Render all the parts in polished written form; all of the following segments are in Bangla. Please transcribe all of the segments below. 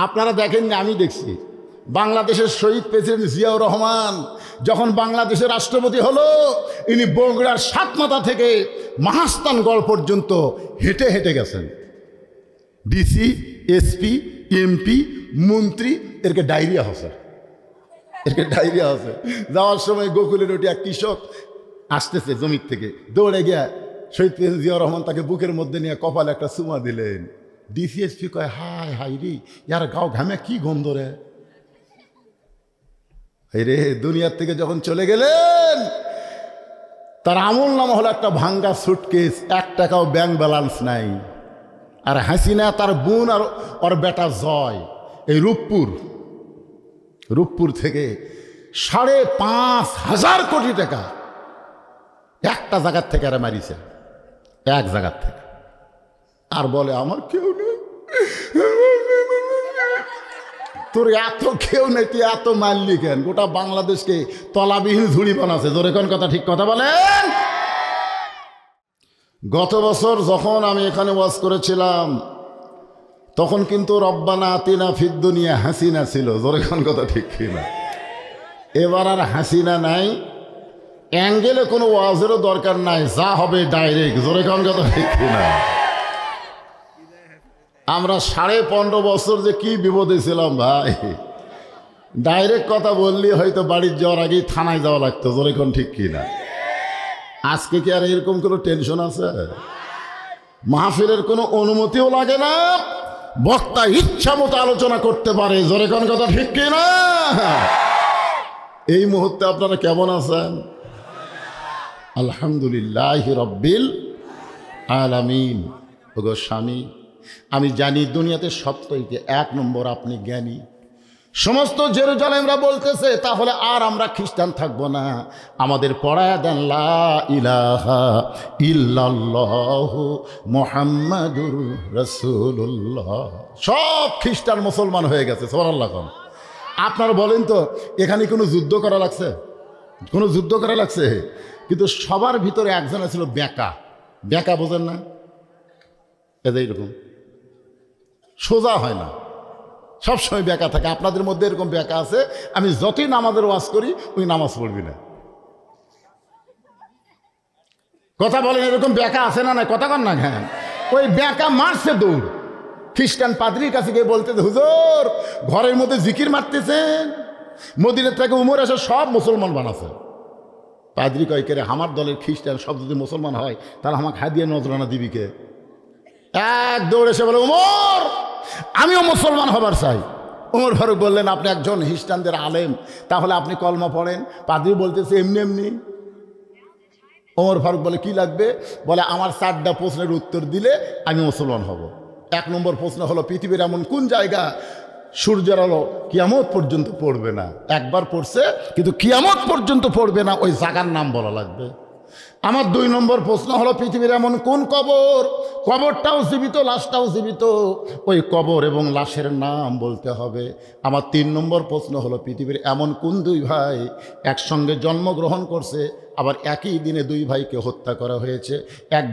আপনারা দেখেননি, আমি দেখছি। বাংলাদেশের শহীদ প্রেসিডেন্ট জিয়াউর রহমান যখন বাংলাদেশের রাষ্ট্রপতি হলো, ইনি বগুড়ার সাতমাথা থেকে মহাস্থানগড় পর্যন্ত হেঁটে হেঁটে গেছেন। ডিসি, এসপি, এমপি, মন্ত্রী, এরকে ডায়রিয়া হচ্ছে, যাওয়ার সময় গোকুলের ওটি এক কৃষক আসতেছে জমির থেকে, দৌড়ে গিয়া শহীদ প্রেসিডেন্ট জিয়াউর রহমান তাকে বুকের মধ্যে নিয়ে কপালে একটা চুমা দিলেন। ডিসিএসপি কয়, হাই হাই রে, ইয়ার গাও ঘামে কি গন্ধ রে। রে দুনিয়ার থেকে যখন চলে গেলেন, তার আমল নামা হলো একটা ভাঙ্গা সুটকেস, 1 টাকাও ব্যাংক ব্যালেন্স নাই। আর হাসিনা তার বোন আর ওর বেটা জয় এই রূপপুর থেকে 5,500 কোটি টাকা একটা জায়গার থেকে আরে মারিছে, এক জায়গার থেকে। আর বলে আমার কেউ নেই। তোর এত কেউ নেই, তুই এত মারলি কেন? গোটা বাংলাদেশকে তলাবিহীন ঝুড়ি বানাচ্ছে। জোরে কোন কথা, ঠিক কথা বলেন। গত বছর যখন আমি এখানে ওয়াজ করেছিলাম, তখন কিন্তু রব্বানা আতিনা ফিদ দুনিয়া হাসিনা ছিল। জোরে কোন কথা, ঠিক কিনা? এবার আর হাসিনা নাই, অ্যাঙ্গেলে কোনো ওয়াজেরও দরকার নাই, যা হবে ডাইরেক্ট। জোরে কোন কথা, ঠিক কিনা? আমরা 15.5 বছর যে কি বিপদে ছিলাম ভাই। ডাইরেক্ট কথা বললি হয়তো বাড়ির যাওয়ার আগেই থানায় যাওয়া লাগতো। জোরে কোন ঠিক কিনা? আজকে কি আর এরকম কোনো টেনশন আছে? মাহফিলের কোনো অনুমতিও লাগে না, বক্তা ইচ্ছা মতো আলোচনা করতে পারে। জোরে কোন কথা, ঠিক কিনা? এই মুহূর্তে আপনারা কেমন আছেন? আলহামদুলিল্লাহ রাব্বিল আলামিন। ওগো স্বামী, আমি জানি দুনিয়াতে সবথেকে 1 নম্বর আপনি জ্ঞানী। সমস্ত জেরুজালেমরা বলতেছে তাহলে আর আমরা খ্রিস্টান থাকবো না, আমাদের পড়ায়া দেন লা ইলাহা ইল্লাল্লাহু মুহাম্মাদুর রাসূলুল্লাহ। সব খ্রিস্টান মুসলমান হয়ে গেছে। সুবহানাল্লাহ। আপনারা বলেন তো, এখানে কোনো যুদ্ধ করা লাগছে? কোনো যুদ্ধ করা লাগছে? কিন্তু সবার ভিতরে একজন ছিল বেঁকা, বোঝেন না? এইরকম সোজা হয় না, সবসময় বেঁকা থাকে। আপনাদের মধ্যে এরকম বেঁকা আছে, আমি যতই নামাজের ওয়াজ করি ওই নামাজ পড়বি না। কথা বলেন, এরকম বেঁকা আছে না? না কথা কন না। হ্যাঁ, ওই বেঁকা মারছে দৌড়। খ্রিস্টান পাদ্রির কাছে গিয়ে বলতে, হুজুর ঘরের মধ্যে জিকির মারতেছেন, মদিনার থেকে উমর এসে সব মুসলমান বানাছে। পাদ্রি কয়, কে রে, আমার দলের খ্রিস্টান সব যদি মুসলমান হয় তাহলে আমাকে হাদিয়া নজরানা দিবি কে? এক দৌড়ে এসে বলে, উমর আমিও মুসলমান হবার চাই। উমর ফারুক বললেন, আপনি একজন খ্রিস্টানদের আলেম, তাহলে আপনি কলমা পড়েন। পাদ্রি বলতেছে, এমনি এমনি। উমর ফারুক বলে, কি লাগবে? বলে, আমার 4টা প্রশ্নের উত্তর দিলে আমি মুসলমান হব। 1 নম্বর প্রশ্ন হলো, পৃথিবীর এমন কোন জায়গা সূর্যের আলো কিয়ামত পর্যন্ত পড়বে না? একবার পড়ছে কিন্তু কিয়ামত পর্যন্ত পড়বে না, ওই জায়গার নাম বলা লাগবে। আমার 2 নম্বর প্রশ্ন হলো, পৃথিবীর এমন কোন কবরটাও জীবিত, লাশটাও জীবিত, ওই কবর এবং লাশের নাম বলতে হবে। আমার 3 নম্বর প্রশ্ন হলো, পৃথিবীর এমন কোন 2 ভাই একসঙ্গে জন্মগ্রহণ করছে, আবার একই দিনে 2 ভাইকে হত্যা করা হয়েছে, এক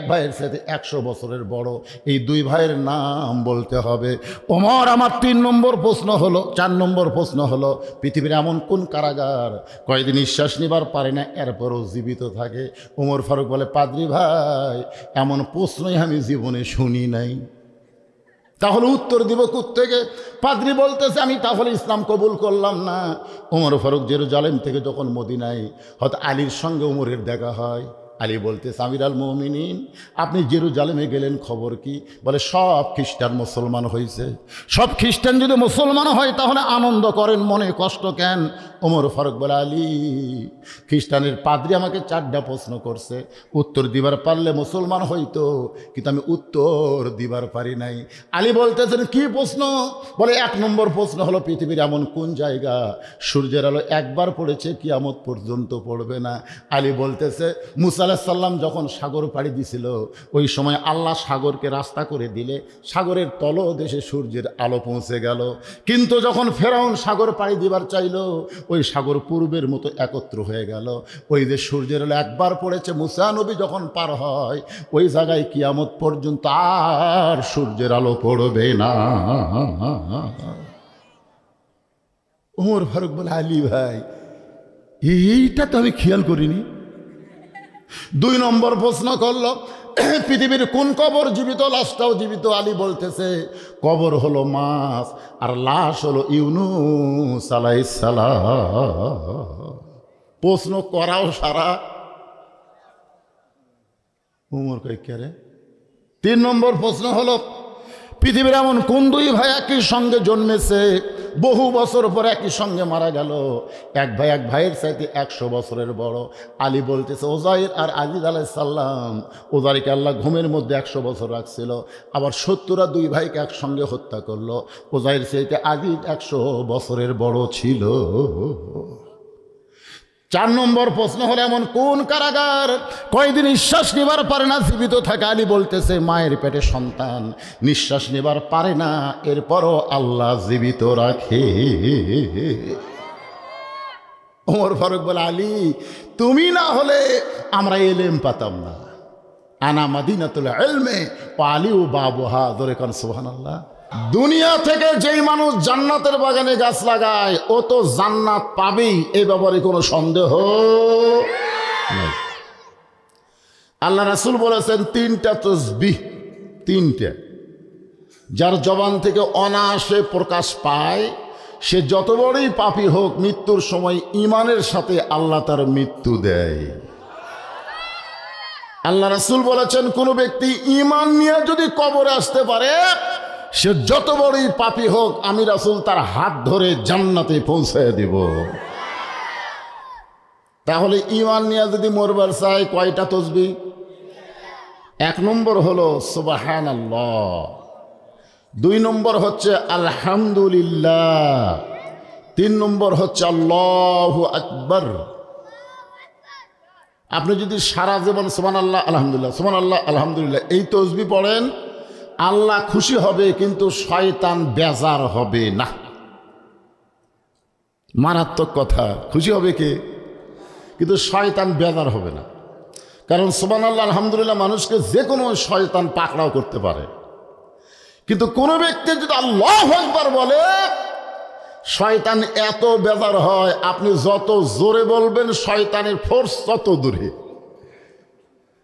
ভাইয়ের সাথে 100 বছরের বড়, এই 2 ভাইয়ের নাম বলতে হবে। ওমর আমার 3 নম্বর প্রশ্ন হলো, 4 নম্বর প্রশ্ন হলো, পৃথিবীর এমন কোন কারাগার কয়েকদিন নিঃশ্বাস নিবার পারে না এরপরও জীবিত থাকে? ওমর ফারুক বলে, পাদ্রি ভাই এমন প্রশ্নই আমি জীবনে শুনি নাই। তাহলে উত্তর দিব কোত্থেকে? পাদ্রি বলতেছে, আমি তাহলে ইসলাম কবুল করলাম না। ওমর ফারুক জেরুজালেম থেকে যখন মদিনায় হয়তো আলীর সঙ্গে ওমরের দেখা হয়, আলী বলতেছে, আমির আল মুমিনিন, আপনি জেরুজালেমে গেলেন, খবর কি? বলে, সব খ্রিস্টান মুসলমান হয়েছে। সব খ্রিস্টান যদি মুসলমান হয় তাহলে আনন্দ করেন, মনে কষ্ট কেন? ওমর ফারুক বলে, আলী, খ্রিস্টানের পাদ্রি আমাকে 4টা প্রশ্ন করছে, উত্তর দিবার পারলে মুসলমান হইতো, কিন্তু আমি উত্তর দিবার পারি নাই। আলী বলতেছেন, কি প্রশ্ন? বলে, 1 নম্বর প্রশ্ন হলো, পৃথিবীর এমন কোন জায়গা সূর্যের আলো একবার পড়েছে কিয়ামত পর্যন্ত পড়বে না? আলী বলতেছে, মুসা আলাইহিস সালাম যখন সাগর পাড়ি দিছিল, ওই সময় আল্লাহ সাগরকে রাস্তা করে দিলে সাগরের তলদেশে সূর্যের আলো পৌঁছে গেল। কিন্তু যখন ফেরাউন সাগর পাড়ি দিবার চাইল, ওই সাগর পূর্বের মতো একত্র হয়ে গেল। ওই যে সূর্যের আলো একবার পড়েছে, মুসা নবী যখন পার হয় ওই জায়গায় কিয়ামত পর্যন্ত আর সূর্যের আলো পড়বে না। ওমর ফারুক বলে, আলী ভাই এইটা তো আমি খেয়াল করিনি। 2 নম্বর প্রশ্ন করল, পৃথিবীর কোন কবর জীবিত? লাশটাও জীবিত। আলী বলতেছে, কবর হলো মাছ আর লাশ হলো ইউনূস আলাইহিস সালাম। প্রশ্ন করাও সারা। উমর কই কে রে? 3 নম্বর প্রশ্ন হলো, পৃথিবীর এমন কোন 2 ভাই একই সঙ্গে জন্মেছে, বহু বছর পর একই সঙ্গে মারা গেল, এক ভাই এক ভাইয়ের চাইতে 100 বছরের বড়? আলী বলতেছে, ওজাইর আর আজিজ আলাইহিস সালাম। ওজাইরকে আল্লাহ ঘুমের মধ্যে 100 বছর রাখছিল, আবার 70টা 2 ভাইকে একসঙ্গে হত্যা করলো। ওজাইর চাইতে আজিজ 100 বছরের বড় ছিল। 4 নম্বর প্রশ্ন হলো, এমন কোন কারাগার কয়দিন নিঃশ্বাস নেবার পারে না, জীবিত থাকে? আলী বলতেছে, মায়ের পেটে সন্তান নিঃশ্বাস নেবার পারে না, এরপরও আল্লাহ জীবিত রাখে। ওমর ফারুক বলে, আলী তুমি না হলে আমরা এলেম পাতাম না। আনা মাদিনাতুল ইলমে ওয়া আলী বাবুহা। ধরে কোন সুবহানাল্লাহ। দুনিয়া থেকে যেই মানুষ জান্নাতের বাগানে গাছ লাগায় ও তো জান্নাত পাবেই, এই ব্যাপারে কোনো সন্দেহ নেই। আল্লাহ রাসূল বলেছেন 3টা তাসবিহ, 3টা যার জবান থেকে অনায়াসে প্রকাশ পায়, সে যত বড়ই পাপী হোক, মৃত্যুর সময় ঈমানের সাথে আল্লাহ তার মৃত্যু দেয়। আল্লাহ রাসূল বলেছেন, কোনো ব্যক্তি ঈমান নিয়ে যদি কবরে আসতে পারে, সে যত বড়ই পাপী হোক, আমি রাসূল তার হাত ধরে জান্নাতে পৌঁছায় দিব। তাহলে ঈমান নিয়ে যদি মরবার চাই, কয়টা তাসবিহ? 1 নম্বর হলো সুবহানাল্লাহ, 2 নম্বর হচ্ছে আলহামদুলিল্লাহ, 3 নম্বর হচ্ছে আল্লাহু আকবার। আপনি যদি সারা জীবন সুবহানাল্লাহ আলহামদুলিল্লাহ সুবহানাল্লাহ আলহামদুলিল্লাহ এই তাসবিহ পড়েন, আল্লাহ খুশি হবে, কিন্তু শয়তান বেজার হবে না। মারাত্মক কথা। খুশি হবে কে? কিন্তু শয়তান বেজার হবে না। কারণ সুবহানাল্লাহ আলহামদুলিল্লাহ মানুষকে যে কোনো শয়তান পাকড়াও করতে পারে। কিন্তু কোনো ব্যক্তি যদি আল্লাহু আকবার বলে, শয়তান এত বেজার হয়, আপনি যত জোরে বলবেন শয়তানের ফোর্স তত দূরে।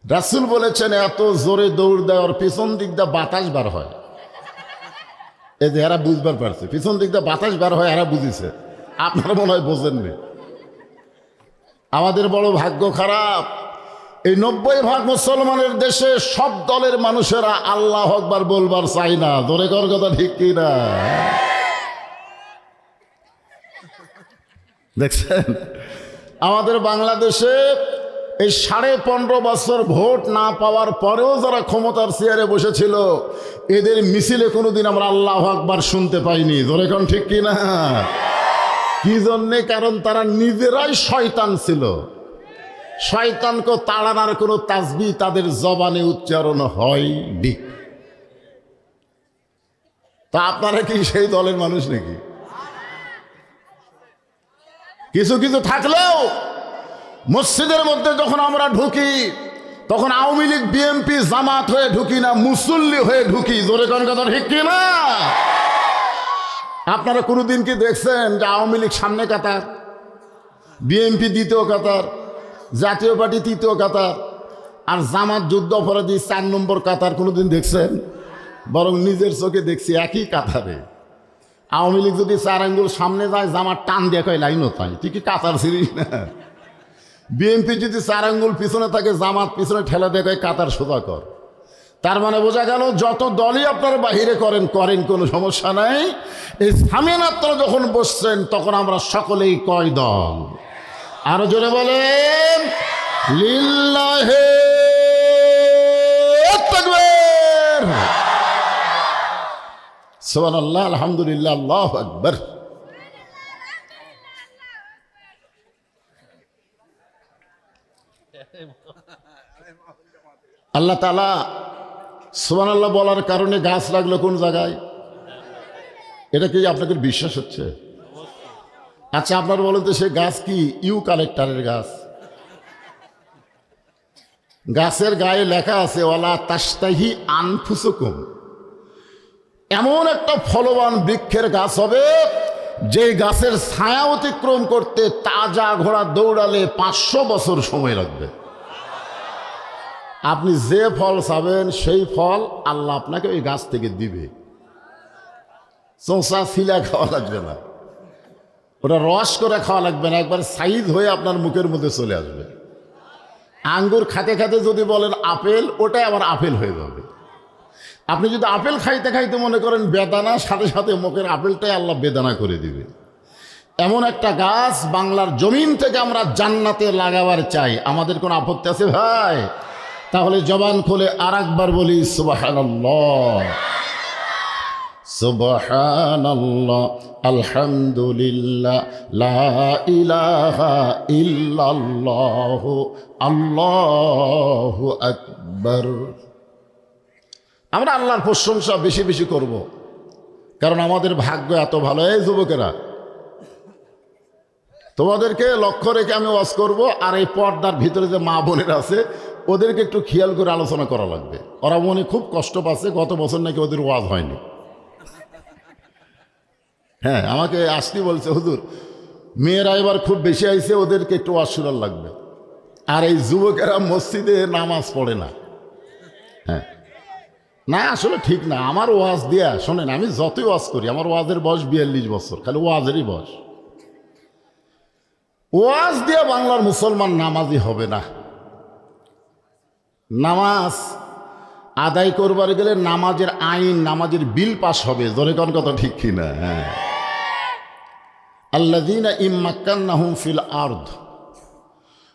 রাসূল বলেছেন, এত জোরে দৌড় দেওয়ার পিছন দিক দিয়ে বাতাস বার হয়। এই যে এরা বুঝবার পারছে, পিছন দিক দিয়ে বাতাস বার হয়, এরা বুঝেছে, আপনারা মনে হয় বোঝেননি। আমাদের বড় ভাগ্য খারাপ, এই 90% মুসলমানের দেশে সব দলের মানুষেরা আল্লাহু আকবার বলবার চাই না। জোরে কর কথা, ঠিক কি না? দেখছেন, আমাদের বাংলাদেশে এই 15.5 বছর ভোট না পাওয়ার পরেও যারা ক্ষমতার চেয়ারে বসেছিল, এদের মিছিলে কোনোদিন আমরা আল্লাহু আকবার শুনতে পাইনি। জোরে কোন ঠিক কি না? কি জন্যে? কারণ তারা নিজেরাই শয়তান ছিল। শয়তানকে তাড়ানোর কোনো তাসবিহ তাদের জবানে উচ্চারণ হয়নি। তা আপনারা কি সেই দলের মানুষ নাকি? কিছু কিছু থাকলেও মসজিদের মধ্যে যখন আমরা ঢুকি, তখন আওয়ামী লীগ বিএনপি জামাত হয়ে ঢুকি না, মুসল্লি হয়ে ঢুকি। জোরে কোন কথা, ঠিক কি না? আপনারা কোনোদিন কি দেখছেন যে আওয়ামী লীগ সামনে কাতার, বিএনপি দ্বিতীয় কাতার, জাতীয় পার্টি তৃতীয় কাতার, আর জামাত যুদ্ধ অপরাধী 4 নম্বর কাতার? কোনোদিন দেখছেন? বরং নিজের চোখে দেখছি একই কাতারে। আওয়ামী লীগ যদি 4 আঙ্গুল সামনে যায়, জামাত টান দিয়ে কয় লাইনও তাই, তুই কি কাতার ছিলিস না? বিএনপি যদি 4 আঙ্গুল পিছনে থাকে, জামাত পিছনে ঠেলা দিয়ে কয় কাতার সোজা কর। তার মানে বোঝা গেল, যত দলই আপনারা বাহিরে করেন কোনো সমস্যা নাই, এই সামনে আপনারা যখন বসছেন তখন আমরা সকলেই কয় দল। আরো জোরে বলেন, লিল্লাহে তাকবীর, সুবহানাল্লাহ আলহামদুলিল্লাহ আল্লাহু আকবার। আল্লাহ তাআলা সুবহানাল্লাহ বলার কারণে গাছ লাগলো কোন জায়গায়? এটা কি আপনাদের বিশ্বাস হচ্ছে? আচ্ছা, আপনার বলেন তো, সে গাছ কি ইউক্যালিপটাসের গাছ? গাছের গায়ে লেখা আছে, ওয়ালা তাশতাহি আনফুসুকুম। এমন একটা ফলবান বৃক্ষের গাছ হবে যে গাছের ছায়া অতিক্রম করতে তাজা ঘোড়া দৌড়ালে 500 বছর সময় লাগবে। আপনি যে ফল চাবেন সেই ফল আল্লাহ আপনাকে ওই গাছ থেকে দিবে। চোঁচা ছিলা খাওয়া লাগবে না, ওটা রস করে খাওয়া লাগবে না, একবার সাইজ হয়ে আপনার মুখের মধ্যে চলে আসবে। আঙ্গুর খাতে খাতে যদি বলেন আপেল, ওটাই আবার আপেল হয়ে যাবে। আপনি যদি আপেল খাইতে খাইতে মনে করেন বেদানা, সাথে সাথে মুখের আপেলটাই আল্লাহ বেদানা করে দিবে। এমন একটা গাছ বাংলার জমিন থেকে আমরা জান্নাতে লাগাবার চাই। আমাদের কোনো আপত্তি আছে ভাই? তাহলে জবান খুলে আর একবার বলি সুবহানাল্লাহ, সুবহানাল্লাহ, আলহামদুলিল্লাহ, লা ইলাহা ইল্লাল্লাহ, আল্লাহু আকবার। আমরা আল্লাহর প্রশংসা বেশি বেশি করব, কারণ আমাদের ভাগ্য এত ভালো। এই যুবকেরা, তোমাদেরকে লক্ষ্য রেখে আমি ওয়াজ করব, আর এই পর্দার ভিতরে যে মা বোনেরা আছে ওদেরকে একটু খেয়াল করে আলোচনা করা লাগবে। ওরা মনে খুব কষ্ট পাচ্ছে, গত বছর নাকি ওদের ওয়াজ হয়নি। হ্যাঁ, আমাকে আসতে বলছে হুজুর মেয়েরা এবার খুব বেশি আইছে, ওদেরকে একটু ওয়াজ শোনার লাগবে। আর এই যুবকেরা মসজিদে নামাজ পড়ে না। হ্যাঁ, না আসলে ঠিক না। আমার ওয়াজ দিয়া শোনেন, আমি যতই ওয়াজ করি, আমার ওয়াজের বয়স 42 বছর, খালি ওয়াজেরই বয়স। ওয়াজ দিয়া বাংলার মুসলমান নামাজি হবে না। নামাজ আদায় করবার গেলে নামাজের আইন, নামাজের বিল পাস হবে। জোরে কোন কথা ঠিক কিনা? হ্যাঁ, আল্লাযীনা ইম্মাক্কান্নাহুম ফিল আরদ,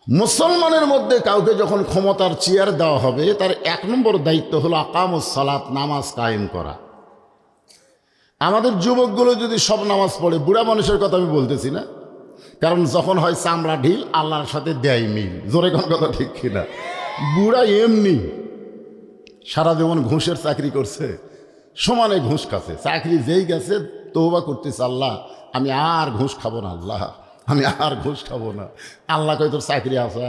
মুসলমানের মধ্যে কাউকে যখন ক্ষমতার চেয়ার দেওয়া হবে, তার 1 নম্বর দায়িত্ব হলো আকামুস সালাত, নামাজ কায়েম করা। আমাদের যুবকগুলো যদি সব নামাজ পড়ে, বুড়া মানুষের কথা আমি বলতেছি না, কারণ যখন হয় চামড়া ঢিল, আল্লাহর সাথে দেয় মিল। জোরে কোন কথা ঠিক কিনা? বুড়া এমনি সারা জীবন ঘুষের চাকরি করছে, সমানে ঘুষ খাচ্ছে, চাকরি যেই গেছে তওবা করতেছে, আল্লাহ আমি আর ঘুষ খাবো না, আল্লাহ আমি আর ঘুষ খাবো না। আল্লাহ কই তোর চাকরি আছে?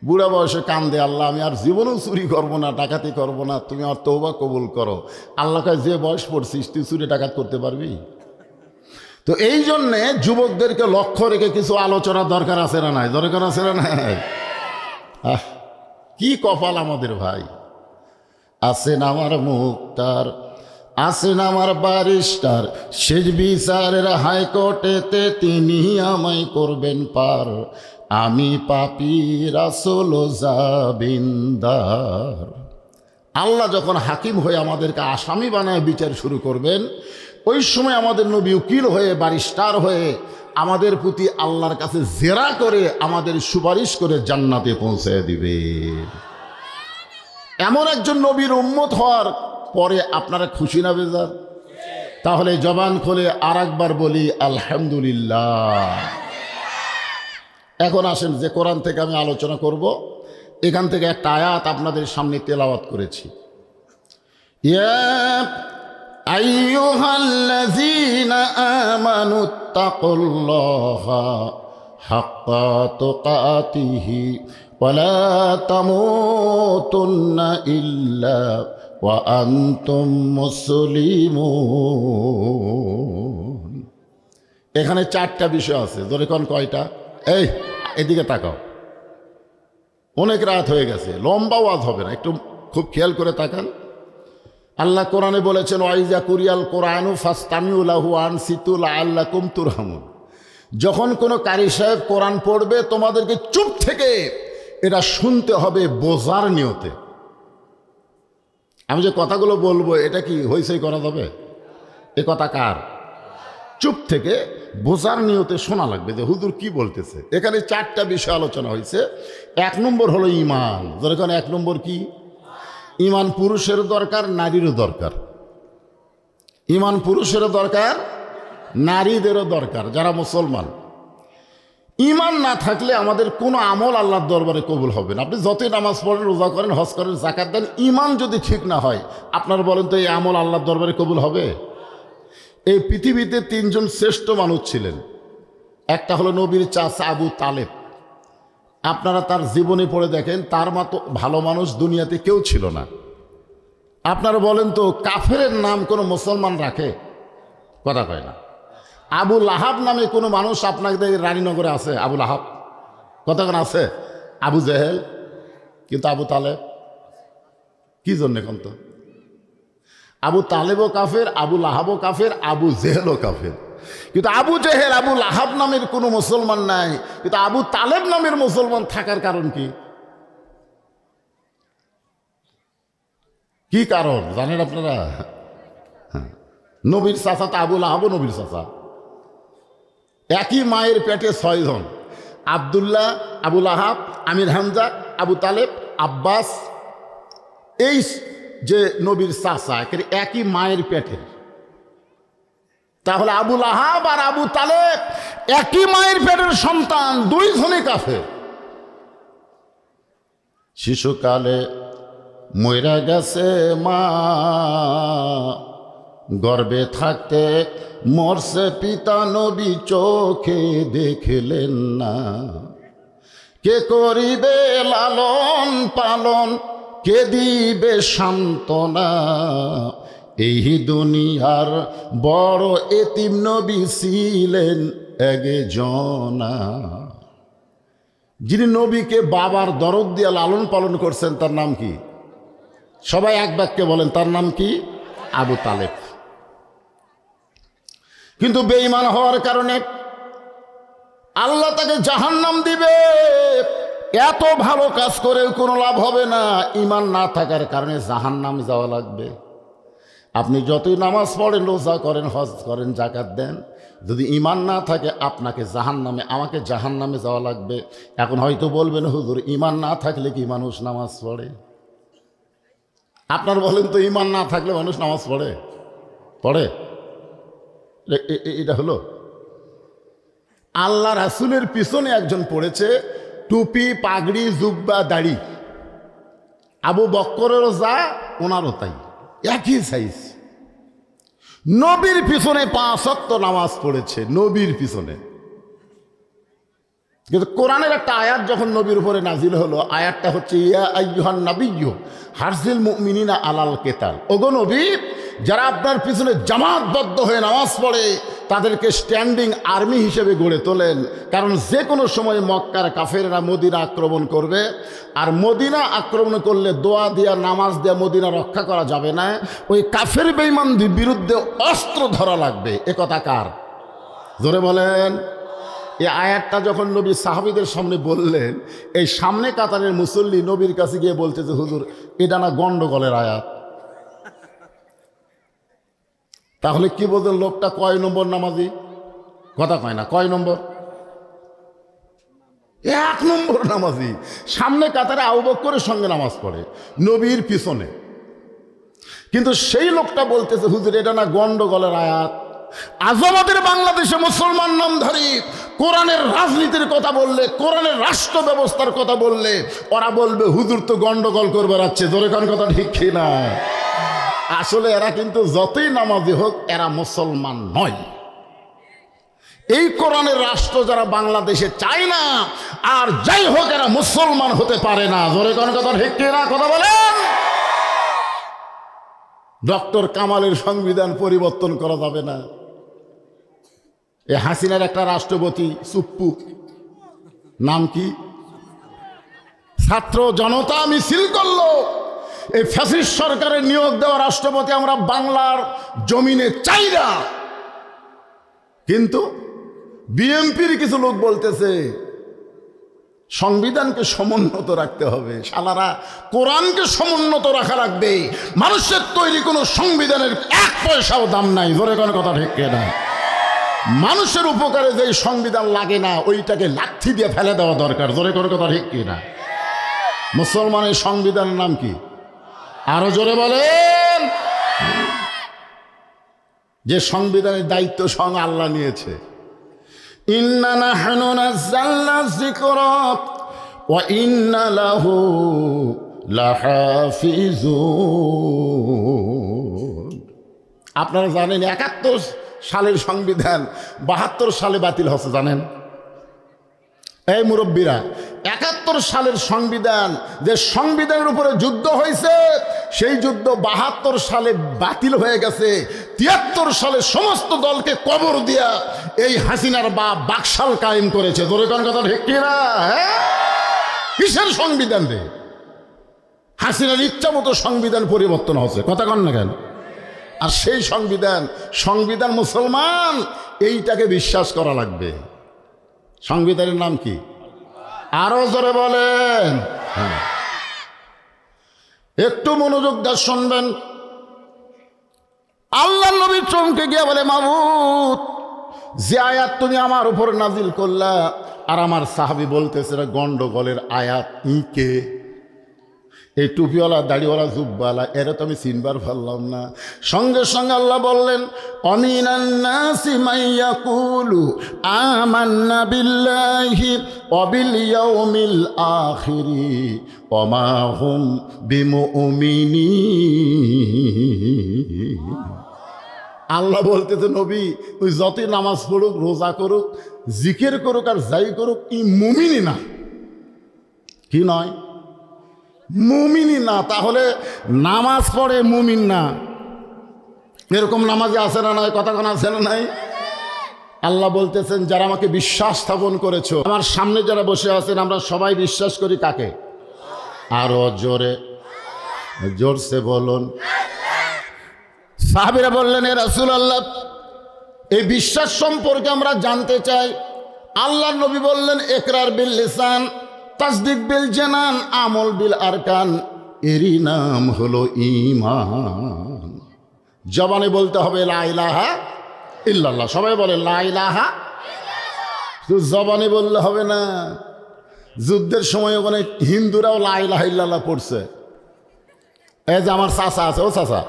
বুড়া বয়সে কান্দে, আল্লাহ আমি আর জীবনেও চুরি করবো না, ডাকাতি করবো না, তুমি আর তওবা কবুল করো। আল্লাহ কয় যে বয়স পড়ছিস তুই চুরি ডাকাত করতে পারবি? তো এই জন্যে যুবকদেরকে লক্ষ্য রেখে কিছু আলোচনা দরকার আছে না নাই? দরকার আছে না নাই? কি কপাল আমাদের ভাই। আছেন আমার মুক্তার, আছেন আমার ব্যারিস্টার, শেষ বিচারের হাইকোর্টেতে তিনি আমায় করবেন পার। আমি পাপী রাসূল জাবিন্দার। আল্লাহ যখন হাকিম হয়ে আমাদেরকে আসামি বানায় বিচার শুরু করবেন, ওই সময় আমাদের নবী উকিল হয়ে, ব্যারিস্টার হয়ে আমাদের প্রতি আল্লাহর কাছে জেরা করে, আমাদের সুপারিশ করে জান্নাতে পৌঁছে দিবে। এমন একজন নবীর উম্মত হওয়ার পরে আপনারা খুশি না বেজার? তাহলে জবান খুলে আর একবার বলি আলহামদুলিল্লাহ। এখন আসেন, যে কোরআন থেকে আমি আলোচনা করব, এখান থেকে একটা আয়াত আপনাদের সামনে তেলাওয়াত করেছি। ইয়া আইয়ুহাল্লাযীনা আমানুত্তাকুল্লাহা হাক্কা তুকাতিহি ওয়া লা তামুতুন্না ইল্লা ওয়া আনতুম মুসলিমুন। এখানে 4টা বিষয় আছে। ধরে কোন কয়টা? এই এদিকে তাকাও, অনেক রাত হয়ে গেছে, লম্বা ওয়াজ হবে না, একটু খুব খেয়াল করে তাকান। আল্লাহ কোরআনে বলেছেন ওয়াইজা কুরিয়াল কোরআনু ফাসতামিউ লাহু আনসিতু লাআল্লাকুম তুরহামুন। যখন কোনো কারি সাহেব কোরআন পড়বে, তোমাদেরকে চুপ থেকে এটা শুনতে হবে বোঝার নিয়তে। আমি যে কথাগুলো বলবো, এটা কি হইচই করা যাবে? এ কথা কার? চুপ থেকে বোঝার নিয়তে শোনা লাগবে যে হুজুর কি বলতেছে। এখানে 4টা বিষয় আলোচনা হয়েছে। 1 নম্বর হলো ঈমান। যেখানে 1 নম্বর কি? ঈমান পুরুষের দরকার, নারীরও দরকার। ঈমান পুরুষেরও দরকার, নারীদেরও দরকার, যারা মুসলমান। ঈমান না থাকলে আমাদের কোনো আমল আল্লাহর দরবারে কবুল হবে না। আপনি যতই নামাজ পড়েন, রোজা করেন, হজ করেন, যাকাত দেন, ঈমান যদি ঠিক না হয়, আপনার বলেন তো এই আমল আল্লাহর দরবারে কবুল হবে? এই পৃথিবীতে 3 জন শ্রেষ্ঠ মানুষ ছিলেন। একটা হলো নবীর চাচা আবু তালেব। আপনারা তার জীবনী পড়ে দেখেন, তার মতো ভালো মানুষ দুনিয়াতে কেউ ছিল না। আপনারা বলেন তো, কাফেরের নাম কোনো মুসলমান রাখে? কথা কয় না। আবু লাহাব নামে কোনো মানুষ আপনাদের রানীনগরে আছে? আবু লাহাব কতক্ষণ আছে? আবু জেহেল, কিন্তু আবু তালেব কি জন্যে কন্ত? আবু তালেবও কাফের, আবু লাহাবও কাফের, আবু জেহেলও কাফের। কিন্তু আবু জেহেল, আবু লাহাব নামের কোনো মুসলমান নাই, কিন্তু আবু তালেব নামের মুসলমান থাকার কারণ কি? কি কারণ জানেন আপনারা? নবীর চাচা তো আবু লাহাবও নবীর চাচা। একই মায়ের পেটে 6 জন, আবদুল্লাহ, আবু লাহাব, আমির হামজা, আবু তালেব, আব্বাস। এই যে নবীর চাচা একই মায়ের পেটে, তাহলে আবু লাহাব আর আবু তালেব একই মায়ের পেটের সন্তান, 2 জনে কাফের। শিশুকালে মইরা গেছে মা, গর্ভে থাকতে মরছে পিতা, নবী চোখে দেখলেন না। কে করিবে লালন পালন, কে দিবে সান্ত্বনা, এই দুনিয়ার বড় এতিম নবী ছিলেন একজনা। যিনি নবীকে বাবার দরদ দিয়ে লালন পালন করছেন তার নাম কি? সবাই এক বাক্যে বলেন, তার নাম কি? আবু তালেব। কিন্তু বেঈমান হওয়ার কারণে আল্লাহ তাকে জাহান্নাম দিবে। এত ভালো কাজ করেও কোনো লাভ হবে না, ঈমান না থাকার কারণে জাহান্নাম যাওয়া লাগবে। আপনি যতই নামাজ পড়েন, রোজা করেন, হজ করেন, যাকাত দেন, যদি ঈমান না থাকে আপনাকে জাহান্নামে, আমাকে জাহান্নামে যাওয়া লাগবে। এখন হয়তো বলবেন, হুজুর ঈমান না থাকলে কি মানুষ নামাজ পড়ে? আপনার বলেন তো, ঈমান না থাকলে মানুষ নামাজ পড়ে? পড়ে? এটা হলো আল্লাহ রাসূলের পিছনে একজন পড়েছে টুপি, পাগড়ি, জুব্বা, দাড়ি। আবু বক্করেরও যা, ওনারও তাই, একই সাইজ। নবীর পিছনে 5 ওয়াক্ত নামাজ পড়েছে, নবীর পিছনে। কিন্তু কোরআনের একটা আয়াত যখন নবীর উপরে নাজিল হলো, আয়াতটা হচ্ছে ইয়া আইয়ুহান নাবিয়্যু হারজিল মুমিনিনা আলাল কিতাল। ওগো নবী, যারা আপনার পিছনে জামাতবদ্ধ হয়ে নামাজ পড়ে তাদেরকে স্ট্যান্ডিং আর্মি হিসেবে গড়ে তোলেন। কারণ যে কোনো সময় মক্কার কাফেররা মদিনা আক্রমণ করবে, আর মদিনা আক্রমণ করলে দোয়া দিয়া, নামাজ দিয়া মদিনা রক্ষা করা যাবে না। ওই কাফের বেঈমানদের বিরুদ্ধে অস্ত্র ধরা লাগবে। এ কথা কার? জোরে বলেন। এই আয়াতটা যখন নবী সাহাবীদের সামনে বললেন, এই সামনে কাতারের মুসল্লি নবীর কাছে গিয়ে বলছে যে, হুজুর এটা না গন্ডগোলের আয়াত। তাহলে কি বলতেন, লোকটা কয় নম্বর নামাজি? কথা কয় না, কয় নম্বর? 1 নম্বর নামাজি। সামনে কাতারে আবু বকরের সঙ্গে নামাজ পড়ে, নবীর পিছনে। কিন্তু সেই লোকটা বলতেছে, হুজুর এটা না গন্ডগোলের আয়াত। আজ আমাদের বাংলাদেশে মুসলমান নামধারী কোরআনের রাজনীতির কথা বললে, কোরআনের রাষ্ট্র ব্যবস্থার কথা বললে ওরা বলবে হুজুর তো গন্ডগোল করবে রাখছে। জোরে কোন কথা ঠিক কিনা? আসলে এরা কিন্তু যতই নামাজি হোক, এরা মুসলমান নয়। এই কোরআনের রাষ্ট্র যারা বাংলাদেশে চায় না, আর যাই হোক এরা মুসলমান হতে পারে না। জোরে কোন কথা ঠিক কিনা? কথা বলেন। ডক্টর কামালের সংবিধান পরিবর্তন করা যাবে না। এ হাসিনার একটা রাষ্ট্রপতি চুপ্পু, নাম কি? ছাত্র জনতা মিছিল করলো। এই ফ্যাসিস্ট সরকারের নিয়োগ দেওয়া রাষ্ট্রপতি আমরা বাংলার জমিনে চাই না। কিন্তু বিএনপির কিছু লোক বলতেছে সংবিধানকে সমুন্নত রাখতে হবে। শালারা, কোরআনকে সমুন্নত রাখা লাগবে। মানুষের তৈরি কোনো সংবিধানের 1 পয়সাও দাম নাই। জোরে কোন কথা ঠিক কিনা? মানুষের উপকারে যে সংবিধান লাগে না, ওইটাকে লাঠি দিয়ে ফেলে দেওয়া দরকার। জোরে কোন কথা ঠিক কিনা? মুসলমানের সংবিধানের নাম কি? আরো জোরে বলেন। যে সংবিধানের দায়িত্ব স্বয়ং আল্লাহ নিয়েছে। ইন্না নাহনু নাযালনা যিকরা ওয়া ইন্না লাহু লাহাফিজুন। আপনারা জানেন 71 সালের সংবিধান 72 সালে বাতিল হচ্ছে, জানেন? এই মুরব্বীরা, 71 সালের সংবিধান, যে সংবিধানের উপরে যুদ্ধ হয়েছে, সেই যুদ্ধ ৭২ সালে বাতিল হয়ে গেছে। ৭৩ সালে সমস্ত দলকে কবর দিয়া এই হাসিনার বাকশাল কায়েম করেছে। ধরে কোন কথা ঠিক কিনা? কিসের সংবিধান রে? হাসিনার ইচ্ছা মতো সংবিধান পরিবর্তন হচ্ছে, কথা কন না কেন? আর সেই সংবিধান মুসলমান এইটাকে বিশ্বাস করা লাগবে। সংবিধানের নাম কি? আরো জোরে বলেন। হ্যাঁ, একটু মনোযোগ দিয়ে শুনবেন। আল্লাহ নবী চমকে গিয়ে বলে, মাবুদ, যে আয়াত তুমি আমার উপর নাজিল করলা, আর আমার সাহাবী বলতেছে গন্ডগোলের আয়াত। কে? এই টুপিওয়ালা, দাড়িওয়ালা, জুব্বালা, এরা তো আমি চিনবার পারলাম না। সঙ্গে সঙ্গে আল্লাহ বললেন, অমিনান নাসি মাইয়াকুলু আমান্না বিল্লাহি ওয়া বিল ইয়াউমিল আখিরি ওয়া মা হুম বিমুমিনিন। আল্লাহ বলতেছে, নবী, ওই যতই নামাজ পড়ুক, রোজা করুক, জিকির করুক, আর যাই করুক, ই মুমিনি না। কি নয়? মুমিনি না। তাহলে নামাজ পড়ে মুমিন না, এরকম নামাজে আছে না নাই? কথা কোন আছে না নাই? আল্লাহ বলতেছেন, যারা আমাকে বিশ্বাস স্থাপন করেছো, আমার সামনে যারা বসে আছেন, আমরা সবাই বিশ্বাস করি কাকে? আরো জোরে, জোরসে বলুন। সাহাবীরা বললেন, এ রাসূলুল্লাহ, এই বিশ্বাস সম্পর্কে আমরা জানতে চাই। আল্লাহর নবী বললেন, ইকরার বিল লিসান, তাসদিক বিল জানান, আমল বিল আরকান, এরই নাম হলো ঈমান। জবানে বলতে হবে লা ইলাহা ইল্লাল্লাহ। সবাই বলে লা ইলাহা। শুধু জবানে বললে হবে না। যুদ্ধের সময় ওখানে হিন্দুরাও লা ইলাহা ইল্লাল্লাহ পড়ছে। এই যে আমার চাচা আছে, ও চাচা,